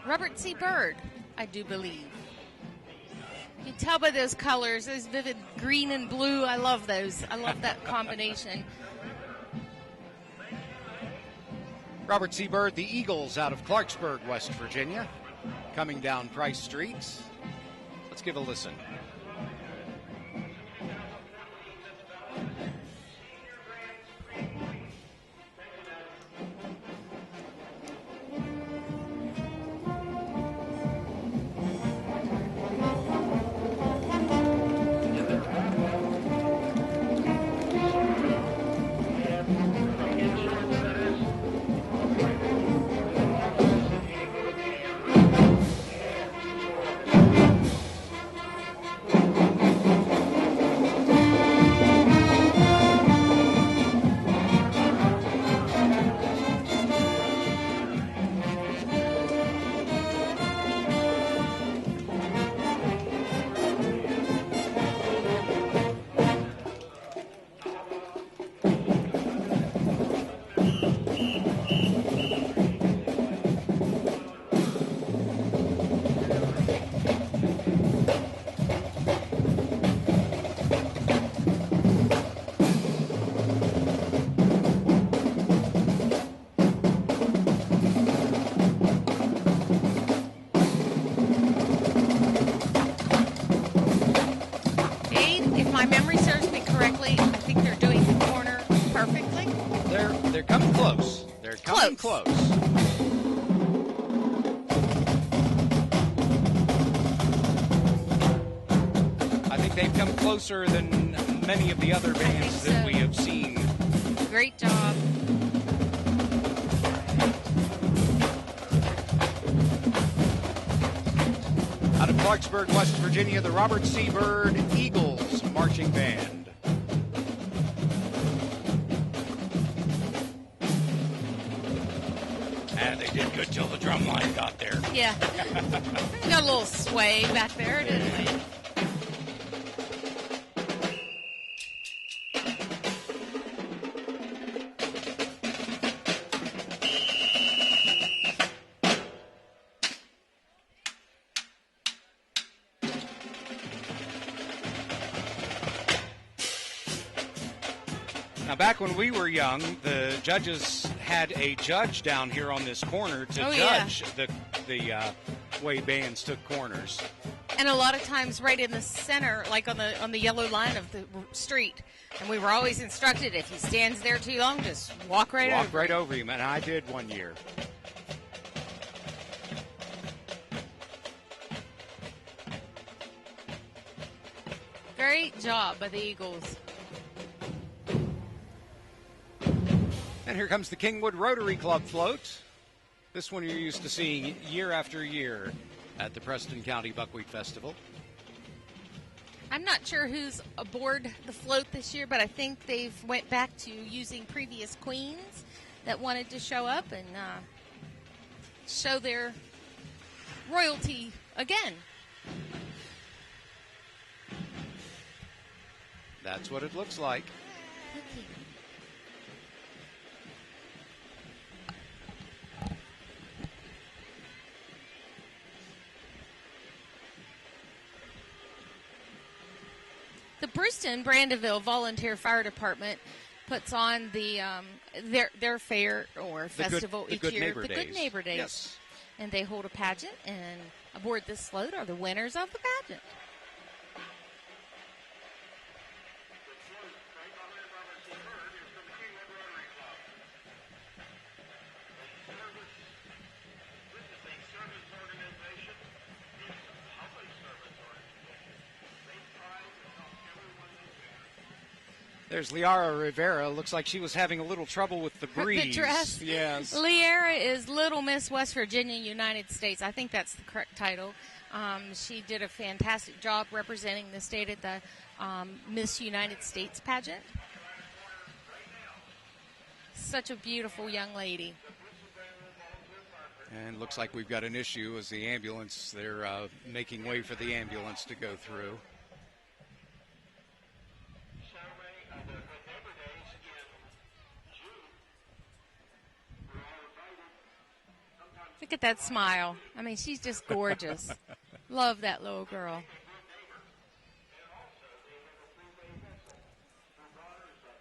Robert C. Byrd, I do believe. You can tell by those colors, those vivid green and blue. I love those. I love that combination. Robert C. Byrd, the Eagles out of Clarksburg, West Virginia, coming down Price Street. Let's give a listen. close. I think they've come closer than many of the other bands that we have seen. Great job. Out of Clarksburg, West Virginia, the Robert C. Byrd Eagles Marching Band. And they did good till the drum line got there. Yeah. We got a little sway back there, didn't we? Now, back when we were young, the judges had a judge down here on this corner to judge the way bands took corners. And a lot of times right in the center, like on the yellow line of the street. And we were always instructed, if he stands there too long, just walk right over. Walk right over him, and I did one year. Great job by the Eagles. And here comes the Kingwood Rotary Club float. This one you're used to seeing year after year at the Preston County Buckwheat Festival. I'm not sure who's aboard the float this year, but I think they've went back to using previous queens that wanted to show up and show their royalty again. That's what it looks like. Okay. The Preston Brandeville Volunteer Fire Department puts on the their fair or festival each year, the Good Neighbor Days. Yes. And they hold a pageant, and aboard this float are the winners of the pageant. There's Liara Rivera. Looks like she was having a little trouble with the breeze. The dress. Yes. Liara is Little Miss West Virginia, United States. I think that's the correct title. She did a fantastic job representing the state at the Miss United States pageant. Such a beautiful young lady. And looks like we've got an issue as the ambulance, they're making way for the ambulance to go through. Look at that smile. I mean, she's just gorgeous. Love that little girl.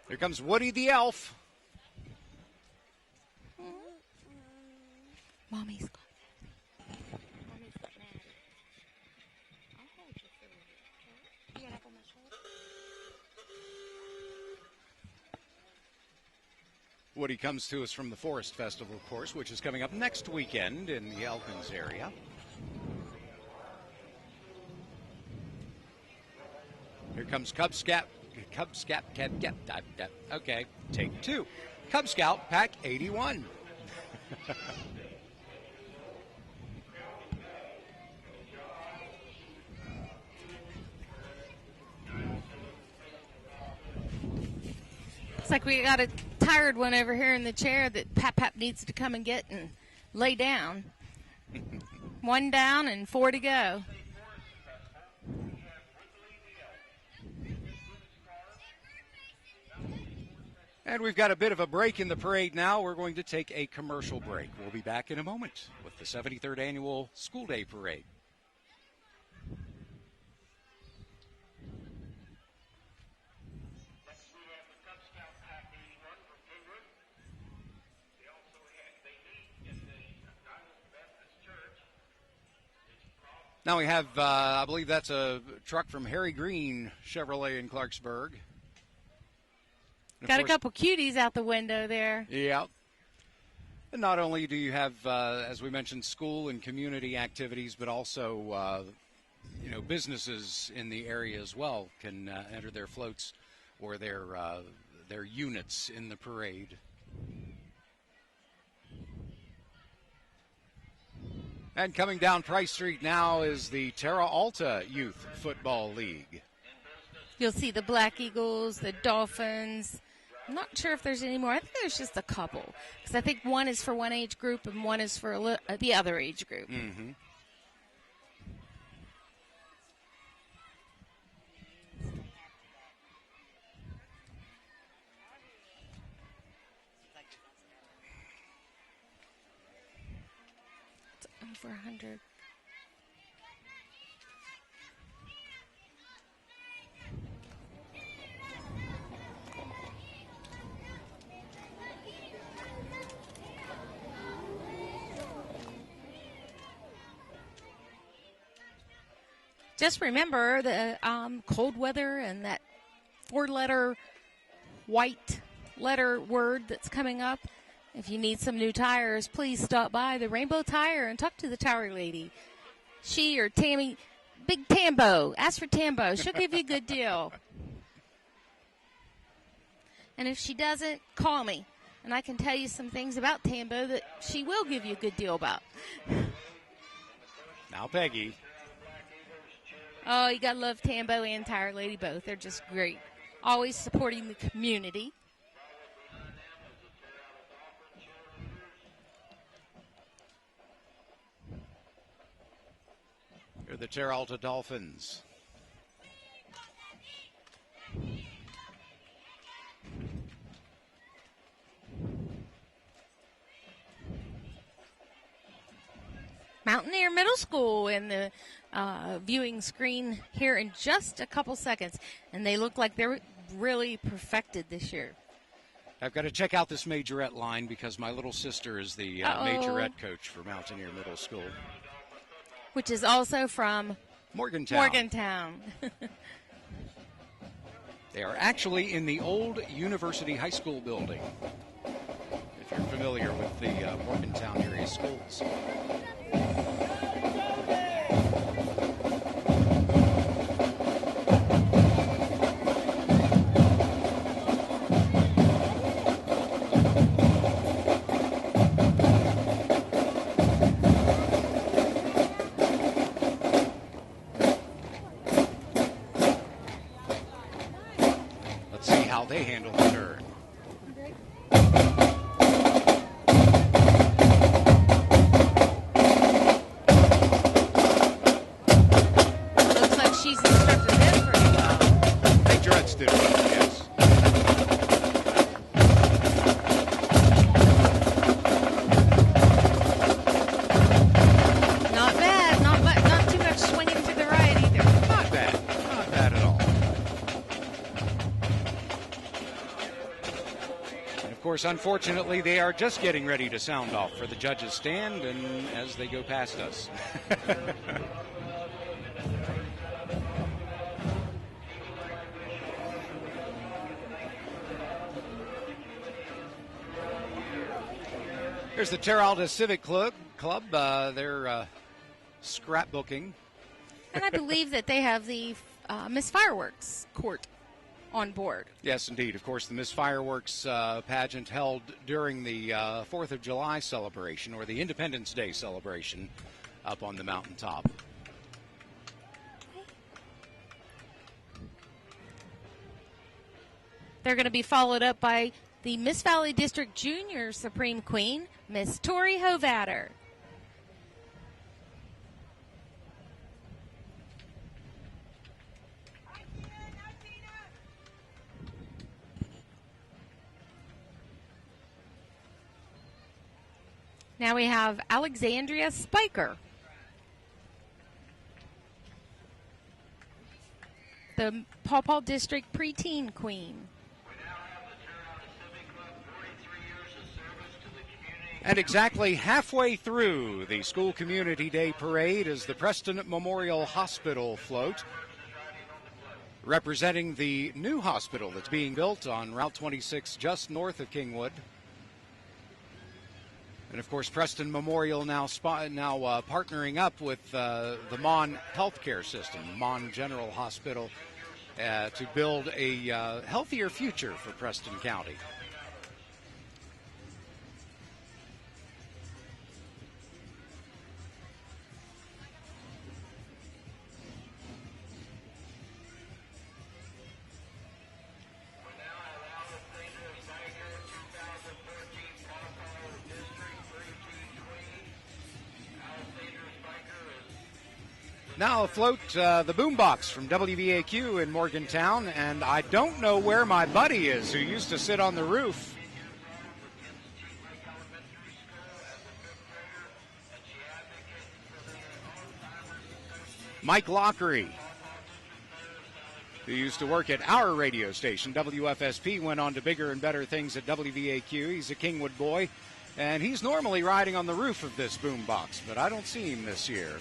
Here comes Woody the Elf. Mommy's got Woody comes to us from the Forest Festival, of course, which is coming up next weekend in the Elkins area. Here comes Cub Scout. Okay, take two. Cub Scout Pack 81. Looks like we got a tired one over here in the chair that Pap needs to come and get and lay down. One down and 4 to go. And we've got a bit of a break in the parade now. We're going to take a commercial break. We'll be back in a moment with the 73rd Annual School Day Parade. Now we have, I believe that's a truck from Harry Green Chevrolet in Clarksburg. Got a couple cuties out the window there. Yeah. And not only do you have, as we mentioned, school and community activities, but also, businesses in the area as well can enter their floats or their units in the parade. And coming down Price Street now is the Terra Alta Youth Football League. You'll see the Black Eagles, the Dolphins. I'm not sure if there's any more. I think there's just a couple. Because I think one is for one age group and one is for the other age group. Mm-hmm. It's over 100. Just remember the cold weather and that 4-letter white letter word that's coming up. If you need some new tires, please stop by the Rainbow Tire and talk to the tire lady. She or Tammy, Big Tambo, ask for Tambo. She'll give you a good deal. And if she doesn't, call me. And I can tell you some things about Tambo that she will give you a good deal about. Now, Peggy. Oh, you got to love Tambo and Tire Lady both. They're just great. Always supporting the community. Here are the Terra Alta Dolphins. Mountaineer Middle School in the viewing screen here in just a couple seconds. And they look like they're really perfected this year. I've got to check out this majorette line because my little sister is the majorette coach for Mountaineer Middle School. Which is also from Morgantown. They are actually in the old University High School building, if you're familiar with the Morgantown area schools. They handle the turn. Looks like she's instructed them pretty well. Majorettes did well, yes. Not bad. Not too much swinging to the right either. Not bad. Not bad at all. Of course, unfortunately, they are just getting ready to sound off for the judges' stand, and as they go past us. Here's the Terra Alta Civic Club. They're scrapbooking. And I believe that they have the Miss Fireworks court on board. Yes, indeed. Of course, the Miss Fireworks pageant held during the 4th of July celebration, or the Independence Day celebration, up on the mountaintop. They're going to be followed up by the Miss Valley District Junior Supreme Queen, Miss Tori Hovatter. Now we have Alexandria Spiker, the Paw Paw District Preteen Queen. And exactly halfway through the School Community Day Parade is the Preston Memorial Hospital float, representing the new hospital that's being built on Route 26 just north of Kingwood. And of course, Preston Memorial now partnering up with the Mon Healthcare System, Mon General Hospital, to build a healthier future for Preston County. Now afloat, the boombox from WVAQ in Morgantown, and I don't know where my buddy is who used to sit on the roof. Mike Lockery, who used to work at our radio station, WFSP, went on to bigger and better things at WVAQ. He's a Kingwood boy, and he's normally riding on the roof of this boombox, but I don't see him this year.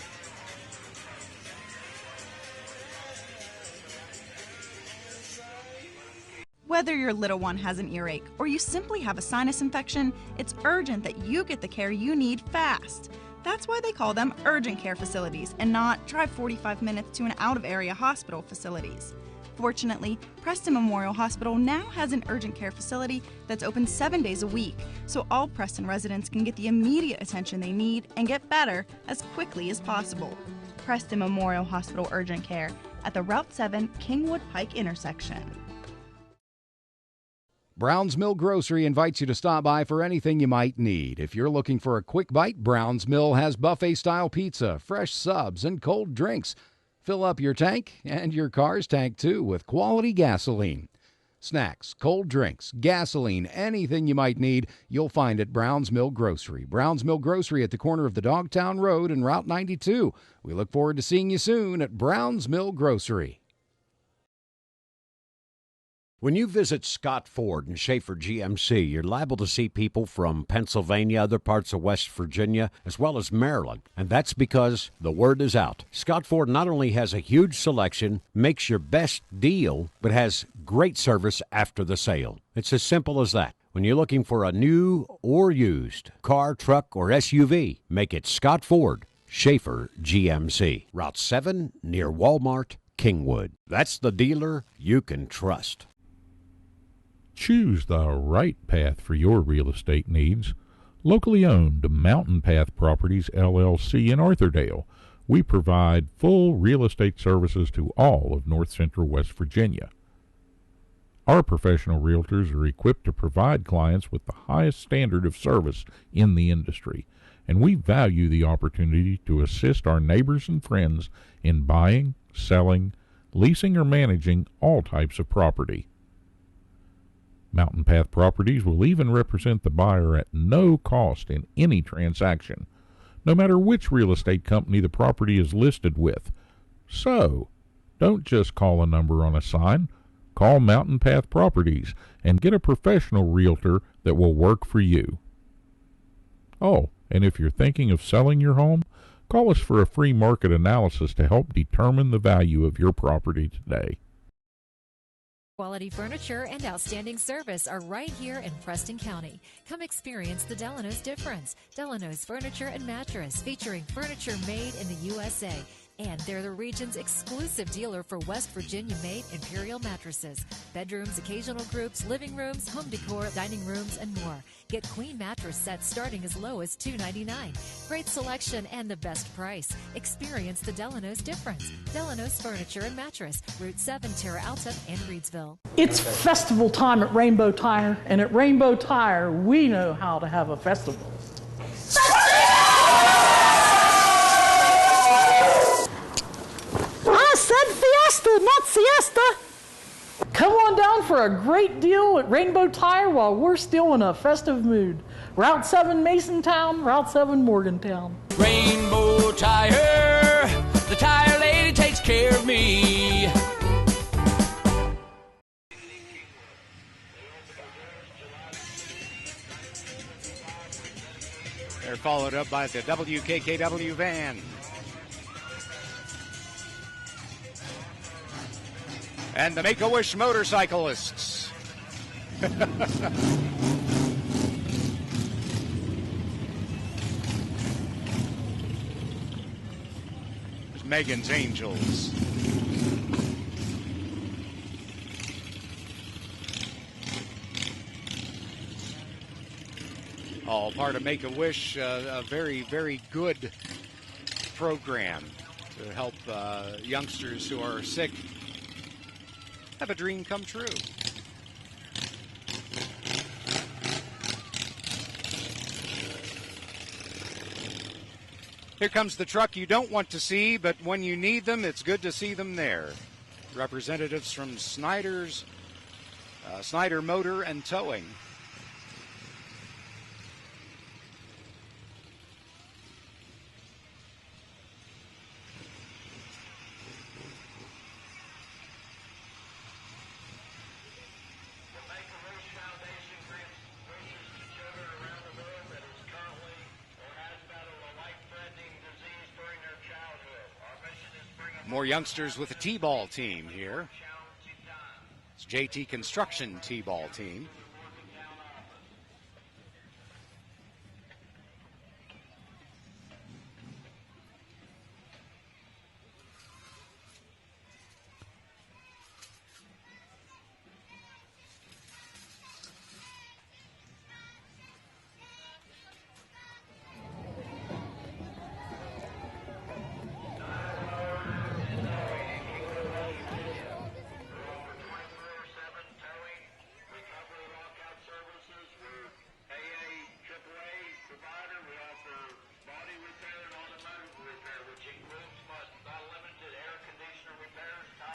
Whether your little one has an earache or you simply have a sinus infection, it's urgent that you get the care you need fast. That's why they call them urgent care facilities and not drive 45 minutes to an out-of-area hospital facilities. Fortunately, Preston Memorial Hospital now has an urgent care facility that's open 7 days a week, so all Preston residents can get the immediate attention they need and get better as quickly as possible. Preston Memorial Hospital Urgent Care at the Route 7 Kingwood Pike intersection. Brown's Mill Grocery invites you to stop by for anything you might need. If you're looking for a quick bite, Brown's Mill has buffet-style pizza, fresh subs, and cold drinks. Fill up your tank and your car's tank, too, with quality gasoline. Snacks, cold drinks, gasoline, anything you might need, you'll find at Brown's Mill Grocery. Brown's Mill Grocery at the corner of the Dogtown Road and Route 92. We look forward to seeing you soon at Brown's Mill Grocery. When you visit Scott Ford and Schaefer GMC, you're liable to see people from Pennsylvania, other parts of West Virginia, as well as Maryland. And that's because the word is out. Scott Ford not only has a huge selection, makes your best deal, but has great service after the sale. It's as simple as that. When you're looking for a new or used car, truck, or SUV, make it Scott Ford, Schaefer GMC. Route 7 near Walmart, Kingwood. That's the dealer you can trust. Choose the right path for your real estate needs. Locally owned Mountain Path Properties, LLC in Arthurdale. We provide full real estate services to all of North Central West Virginia. Our professional realtors are equipped to provide clients with the highest standard of service in the industry, and we value the opportunity to assist our neighbors and friends in buying, selling, leasing, or managing all types of property. Mountain Path Properties will even represent the buyer at no cost in any transaction, no matter which real estate company the property is listed with. So, don't just call a number on a sign. Call Mountain Path Properties and get a professional realtor that will work for you. Oh, and if you're thinking of selling your home, call us for a free market analysis to help determine the value of your property today. Quality furniture and outstanding service are right here in Preston County. Come experience the Delano's difference. Delano's Furniture and Mattress, featuring furniture made in the USA. And they're the region's exclusive dealer for West Virginia-made Imperial mattresses. Bedrooms, occasional groups, living rooms, home decor, dining rooms, and more. Get queen mattress sets starting as low as $299. Great selection and the best price. Experience the Delano's difference. Delano's Furniture and Mattress, Route 7, Terra Alta, and Reedsville. It's festival time at Rainbow Tire, and at Rainbow Tire, we know how to have a festival. I said fiesta, not siesta. Come on down for a great deal at Rainbow Tire while we're still in a festive mood. Route 7 Masontown, Route 7 Morgantown. Rainbow Tire, the tire lady takes care of me. They're followed up by the WKKW van. And the Make-A-Wish motorcyclists. Megan's Angels. All part of Make-A-Wish, a very, very good program to help youngsters who are sick have a dream come true. Here comes the truck you don't want to see, but when you need them, it's good to see them there. Representatives from Snyder Motor and Towing. More youngsters with a T-ball team here. It's JT Construction T-ball team.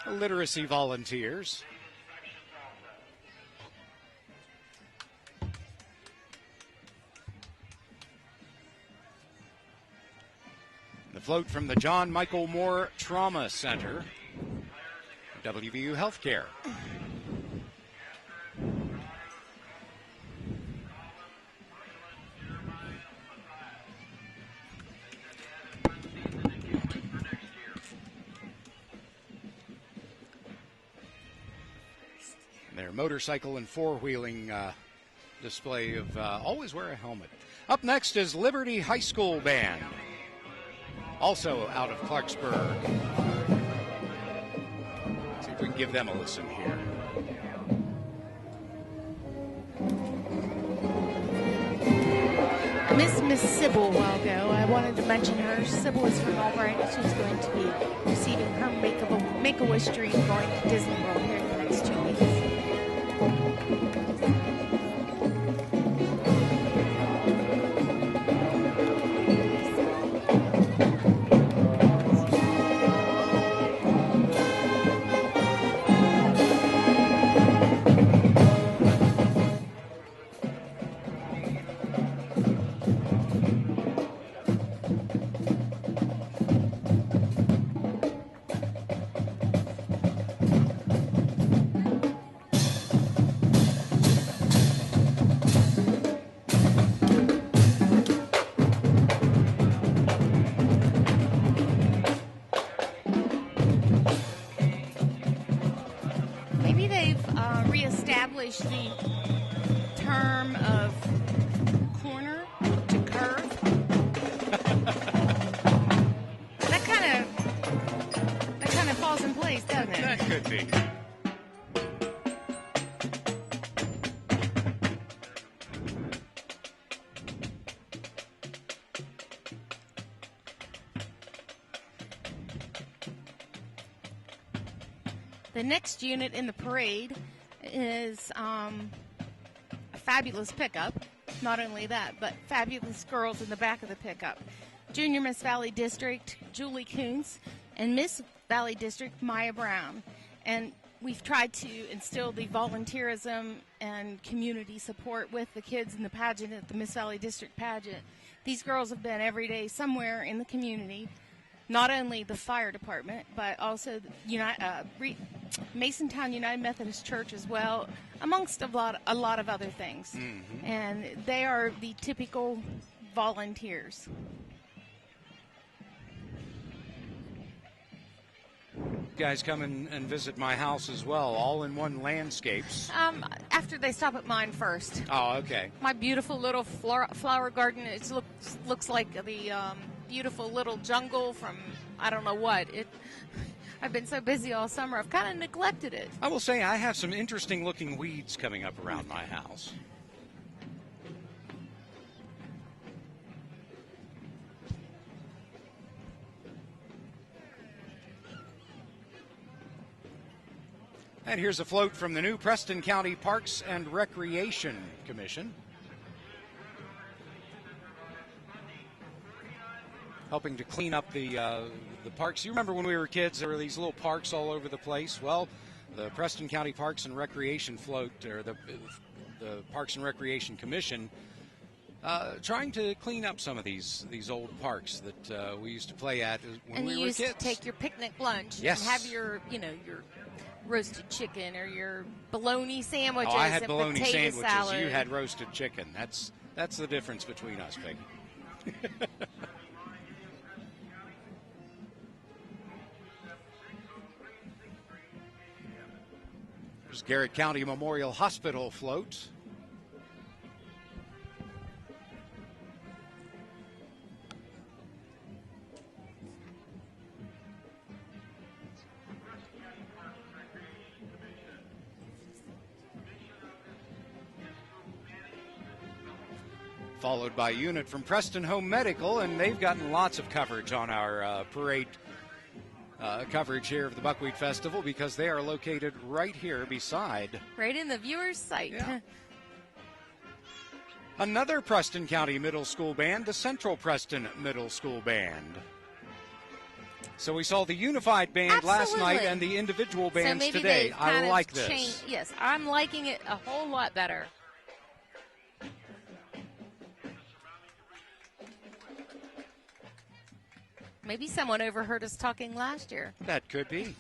Literacy volunteers. The float from the John Michael Moore Trauma Center, WVU Healthcare. Motorcycle and four-wheeling display of always wear a helmet. Up next is Liberty High School Band, also out of Clarksburg. Let's see if we can give them a listen here. Miss Sybil a while ago. I wanted to mention her. Sybil is from Albright. She's going to be receiving her Make-A-Wish dream going to Disney World here in the next 2 weeks. The term of corner to curve. that kind of falls in place, doesn't it? That could be. The next unit in the parade is a fabulous pickup. Not only that, but fabulous girls in the back of the pickup. Junior Miss Valley District, Julie Kuntz, and Miss Valley District, Maya Brown. And we've tried to instill the volunteerism and community support with the kids in the pageant at the Miss Valley District pageant. These girls have been every day somewhere in the community, not only the fire department, but also Masontown United Methodist Church as well, amongst a lot of other things. Mm-hmm. And they are the typical volunteers. Guys come and visit my house as well, all in one landscapes. After they stop at mine first. Oh, okay. My beautiful little flower garden, it looks like the beautiful little jungle from I don't know what. I've been so busy all summer, I've kind of neglected it. I will say I have some interesting looking weeds coming up around my house. And here's a float from the new Preston County Parks and Recreation Commission. Helping to clean up the parks. You remember when we were kids, there were these little parks all over the place? Well, the Preston County Parks and Recreation float, or the Parks and Recreation Commission, trying to clean up some of these old parks that we used to play at when we were kids. And you used to take your picnic lunch and have your roasted chicken or your bologna sandwiches. Oh, I had and bologna potato sandwiches. salad. You had roasted chicken. That's the difference between us, Peggy. There's Garrett County Memorial Hospital float. Followed by a unit from Preston Home Medical, and they've gotten lots of coverage on our parade coverage here of the Buckwheat Festival because they are located right here beside. Right in the viewer's sight. Yeah. Another Preston County Middle School band, the Central Preston Middle School Band. So we saw the unified band last night and the individual bands today. I like this. Yes, I'm liking it a whole lot better. Maybe someone overheard us talking last year. That could be.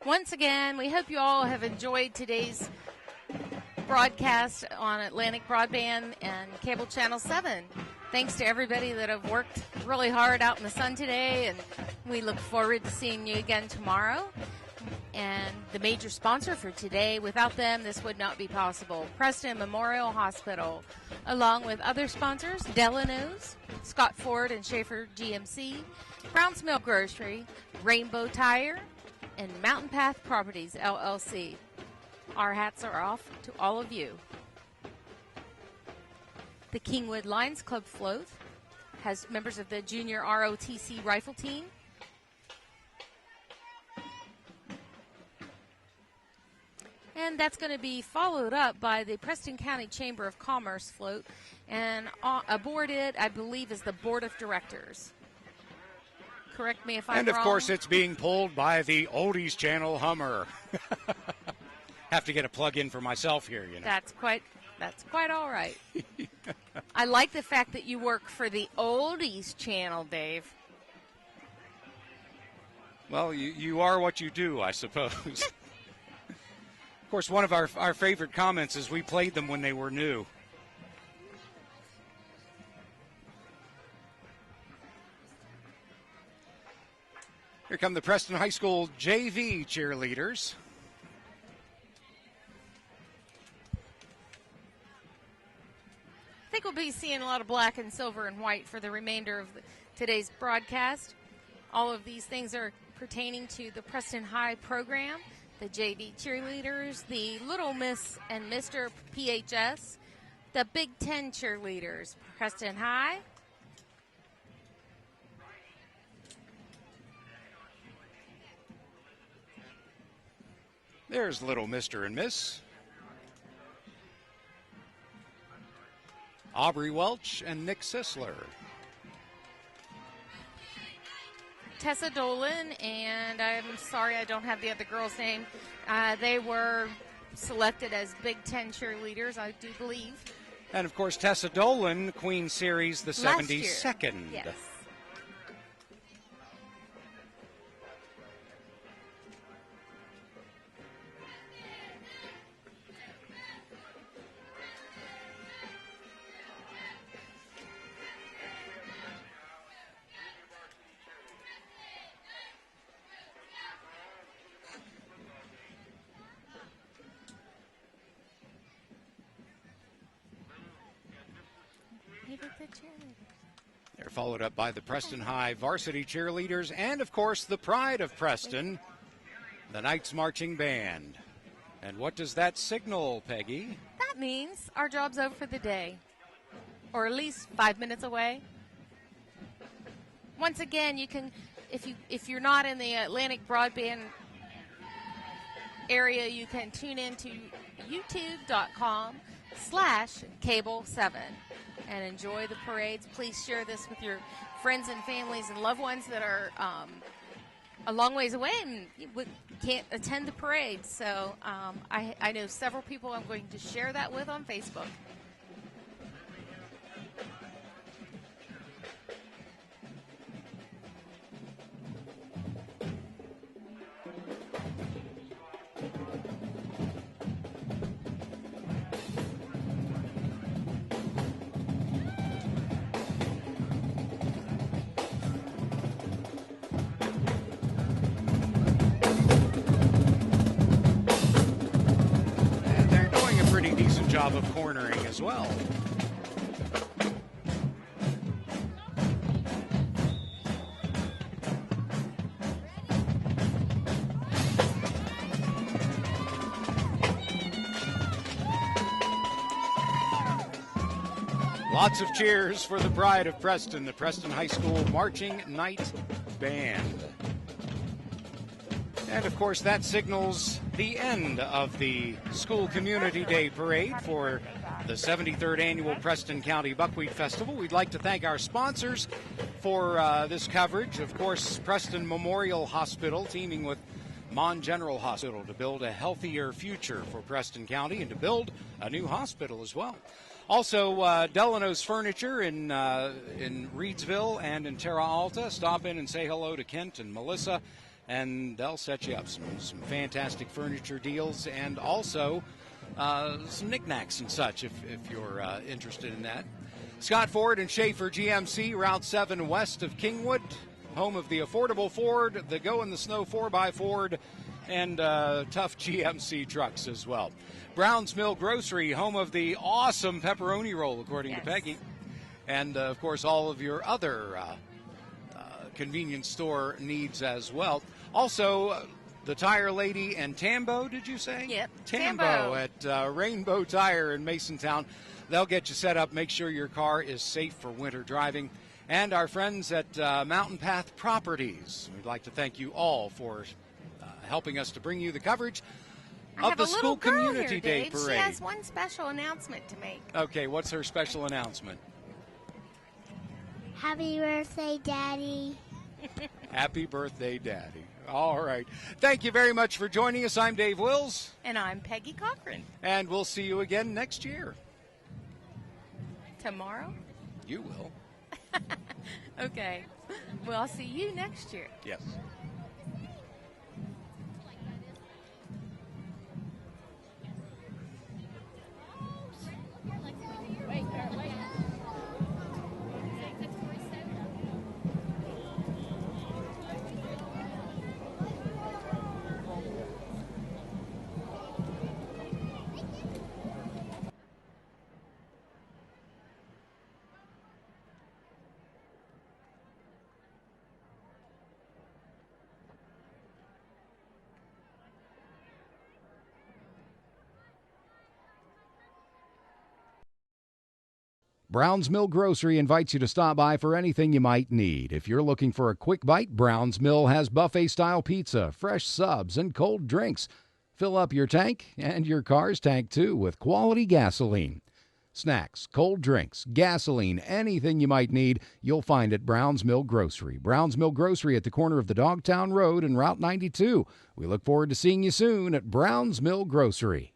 Once again, we hope you all have enjoyed today's broadcast on Atlantic Broadband and Cable Channel 7. Thanks to everybody that have worked really hard out in the sun today, and we look forward to seeing you again tomorrow. And the major sponsor for today, without them, this would not be possible. Preston Memorial Hospital, along with other sponsors, Delano's, Scott Ford and Schaefer GMC, Brown's Mill Grocery, Rainbow Tire, and Mountain Path Properties, LLC. Our hats are off to all of you. The Kingwood Lions Club float has members of the Junior ROTC Rifle Team. And that's going to be followed up by the Preston County Chamber of Commerce float. And aboard it, I believe, is the Board of Directors. Correct me if I'm wrong. And, of course, it's being pulled by the Oldies Channel Hummer. Have to get a plug-in for myself here, you know. That's quite all right. I like the fact that you work for the Oldies Channel, Dave. Well, you are what you do, I suppose. Of course, one of our favorite comments is we played them when they were new. Here come the Preston High School JV cheerleaders. I think we'll be seeing a lot of black and silver and white for the remainder of today's broadcast. All of these things are pertaining to the Preston High program, the JV cheerleaders, the Little Miss and Mr. PHS, the Big Ten cheerleaders, Preston High, There's little Mr. and Miss. Aubrey Welch and Nick Sisler. Tessa Dolan, and I'm sorry I don't have the other girl's name. They were selected as Big Ten cheerleaders, I do believe. And, of course, Tessa Dolan, Queen Series, the 72nd. Yes. They're followed up by the Preston High varsity cheerleaders and, of course, the pride of Preston, the Knights Marching Band. And what does that signal, Peggy? That means our job's over for the day, or at least 5 minutes away. Once again, you can, if you're not in the Atlantic Broadband area, you can tune into youtube.com/cable7 and enjoy the parades. Please share this with your friends and families and loved ones that are a long ways away and can't attend the parade. So I know several people I'm going to share that with on Facebook. Job of cornering as well. Lots of cheers for the pride of Preston, the Preston High School Marching Knight Band. And, of course, that signals the end of the School Community Day Parade for the 73rd Annual Preston County Buckwheat Festival. We'd like to thank our sponsors for this coverage. Of course, Preston Memorial Hospital teaming with Mon General Hospital to build a healthier future for Preston County and to build a new hospital as well. Also, Delano's Furniture in Reedsville and in Terra Alta. Stop in and say hello to Kent and Melissa, and they'll set you up some fantastic furniture deals and also some knickknacks and such if you're interested in that. Scott Ford and Schaefer GMC, Route 7 west of Kingwood, home of the affordable Ford, the Go in the Snow 4x Ford, and tough GMC trucks as well. Brown's Mill Grocery, home of the awesome pepperoni roll, according to Peggy. And, of course, all of your other convenience store needs as well. Also, the Tire Lady and Tambo, did you say? Yep, Tambo at Rainbow Tire in Masontown. They'll get you set up, make sure your car is safe for winter driving. And our friends at Mountain Path Properties. We'd like to thank you all for helping us to bring you the coverage of the School Community Day Parade. She has one special announcement to make. Okay, what's her special announcement? Happy birthday, Daddy. Happy birthday, Daddy. All right. Thank you very much for joining us. I'm Dave Wills. And I'm Peggy Cochran. And we'll see you again next year. Tomorrow? You will. Okay. Well, I'll see you next year. Yes. Brown's Mill Grocery invites you to stop by for anything you might need. If you're looking for a quick bite, Brown's Mill has buffet-style pizza, fresh subs, and cold drinks. Fill up your tank and your car's tank, too, with quality gasoline. Snacks, cold drinks, gasoline, anything you might need, you'll find at Brown's Mill Grocery. Brown's Mill Grocery at the corner of the Dogtown Road and Route 92. We look forward to seeing you soon at Brown's Mill Grocery.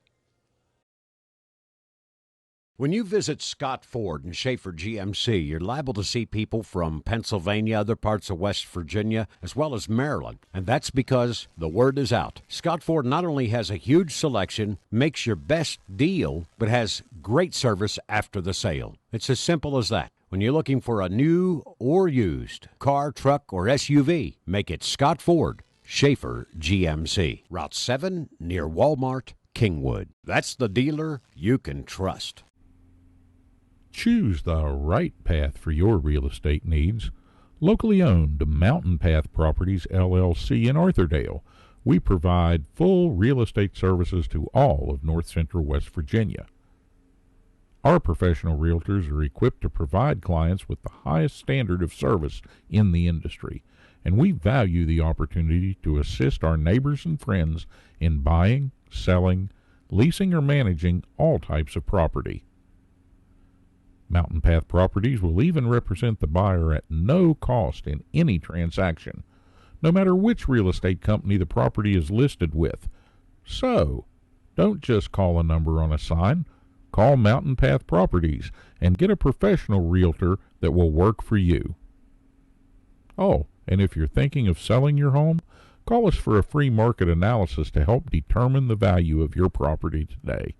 When you visit Scott Ford and Schaefer GMC, you're liable to see people from Pennsylvania, other parts of West Virginia, as well as Maryland. And that's because the word is out. Scott Ford not only has a huge selection, makes your best deal, but has great service after the sale. It's as simple as that. When you're looking for a new or used car, truck, or SUV, make it Scott Ford, Schaefer GMC. Route 7 near Walmart, Kingwood. That's the dealer you can trust. Choose the right path for your real estate needs. Locally owned Mountain Path Properties, LLC in Arthurdale. We provide full real estate services to all of north central West Virginia. Our professional realtors are equipped to provide clients with the highest standard of service in the industry, and we value the opportunity to assist our neighbors and friends in buying, selling, leasing, or managing all types of property. Mountain Path Properties will even represent the buyer at no cost in any transaction, no matter which real estate company the property is listed with. So, don't just call a number on a sign. Call Mountain Path Properties and get a professional realtor that will work for you. Oh, and if you're thinking of selling your home, call us for a free market analysis to help determine the value of your property today.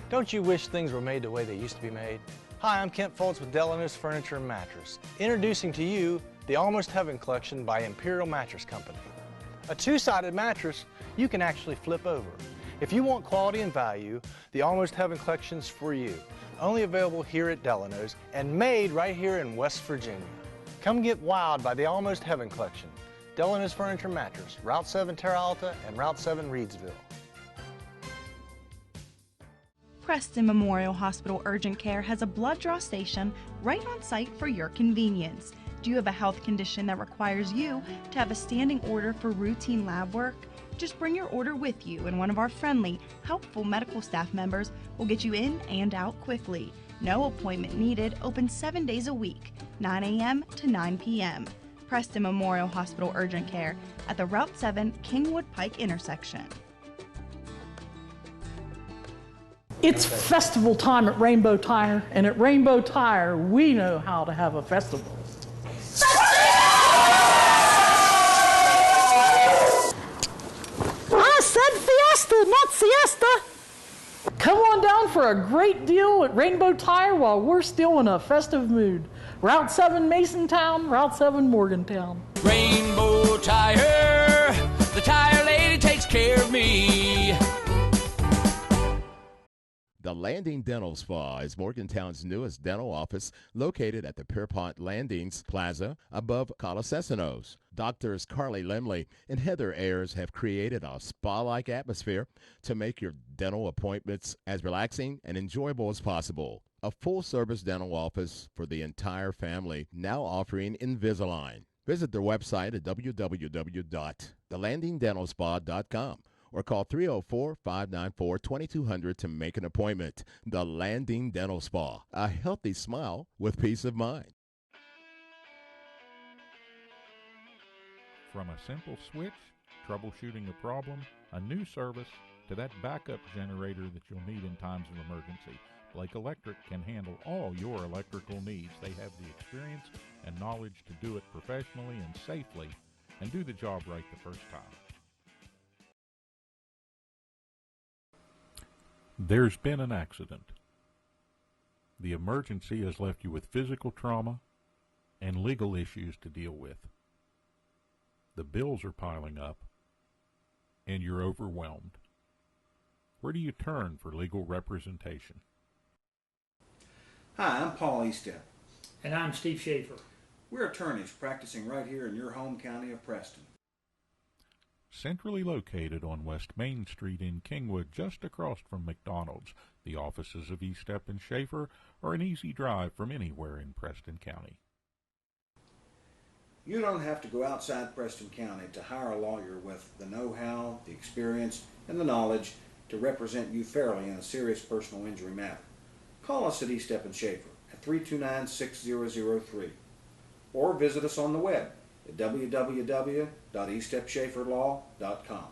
Don't you wish things were made the way they used to be made? Hi, I'm Kent Foltz with Delano's Furniture and Mattress. Introducing to you the Almost Heaven Collection by Imperial Mattress Company. A two-sided mattress you can actually flip over. If you want quality and value, the Almost Heaven Collection's for you. Only available here at Delano's and made right here in West Virginia. Come get wowed by the Almost Heaven Collection. Delano's Furniture and Mattress, Route 7 Terra Alta and Route 7 Reedsville. Preston Memorial Hospital Urgent Care has a blood draw station right on site for your convenience. Do you have a health condition that requires you to have a standing order for routine lab work? Just bring your order with you and one of our friendly, helpful medical staff members will get you in and out quickly. No appointment needed, open 7 days a week, 9 a.m. to 9 p.m. Preston Memorial Hospital Urgent Care at the Route 7 Kingwood Pike intersection. It's festival time at Rainbow Tire, and at Rainbow Tire, we know how to have a festival. I said fiesta, not siesta. Come on down for a great deal at Rainbow Tire while we're still in a festive mood. Route 7 Masontown, Route 7 Morgantown. Rainbow Tire, the tire lady takes care of me. The Landing Dental Spa is Morgantown's newest dental office located at the Pierpont Landings Plaza above Colasesanos. Doctors Carly Lemley and Heather Ayers have created a spa-like atmosphere to make your dental appointments as relaxing and enjoyable as possible. A full-service dental office for the entire family, now offering Invisalign. Visit their website at www.thelandingdentalspa.com. or call 304-594-2200 to make an appointment. The Landing Dental Spa, a healthy smile with peace of mind. From a simple switch, troubleshooting a problem, a new service, to that backup generator that you'll need in times of emergency, Blake Electric can handle all your electrical needs. They have the experience and knowledge to do it professionally and safely and do the job right the first time. There's been an accident. The emergency has left you with physical trauma and legal issues to deal with. The bills are piling up, and you're overwhelmed. Where do you turn for legal representation? Hi, I'm Paul Estep. And I'm Steve Schaefer. We're attorneys practicing right here in your home county of Preston. Centrally located on West Main Street in Kingwood, just across from McDonald's, the offices of Estep and Schaefer are an easy drive from anywhere in Preston County. You don't have to go outside Preston County to hire a lawyer with the know-how, the experience, and the knowledge to represent you fairly in a serious personal injury matter. Call us at Estep and Schaefer at 329-6003 or visit us on the web at www.estepschaeferlaw.com.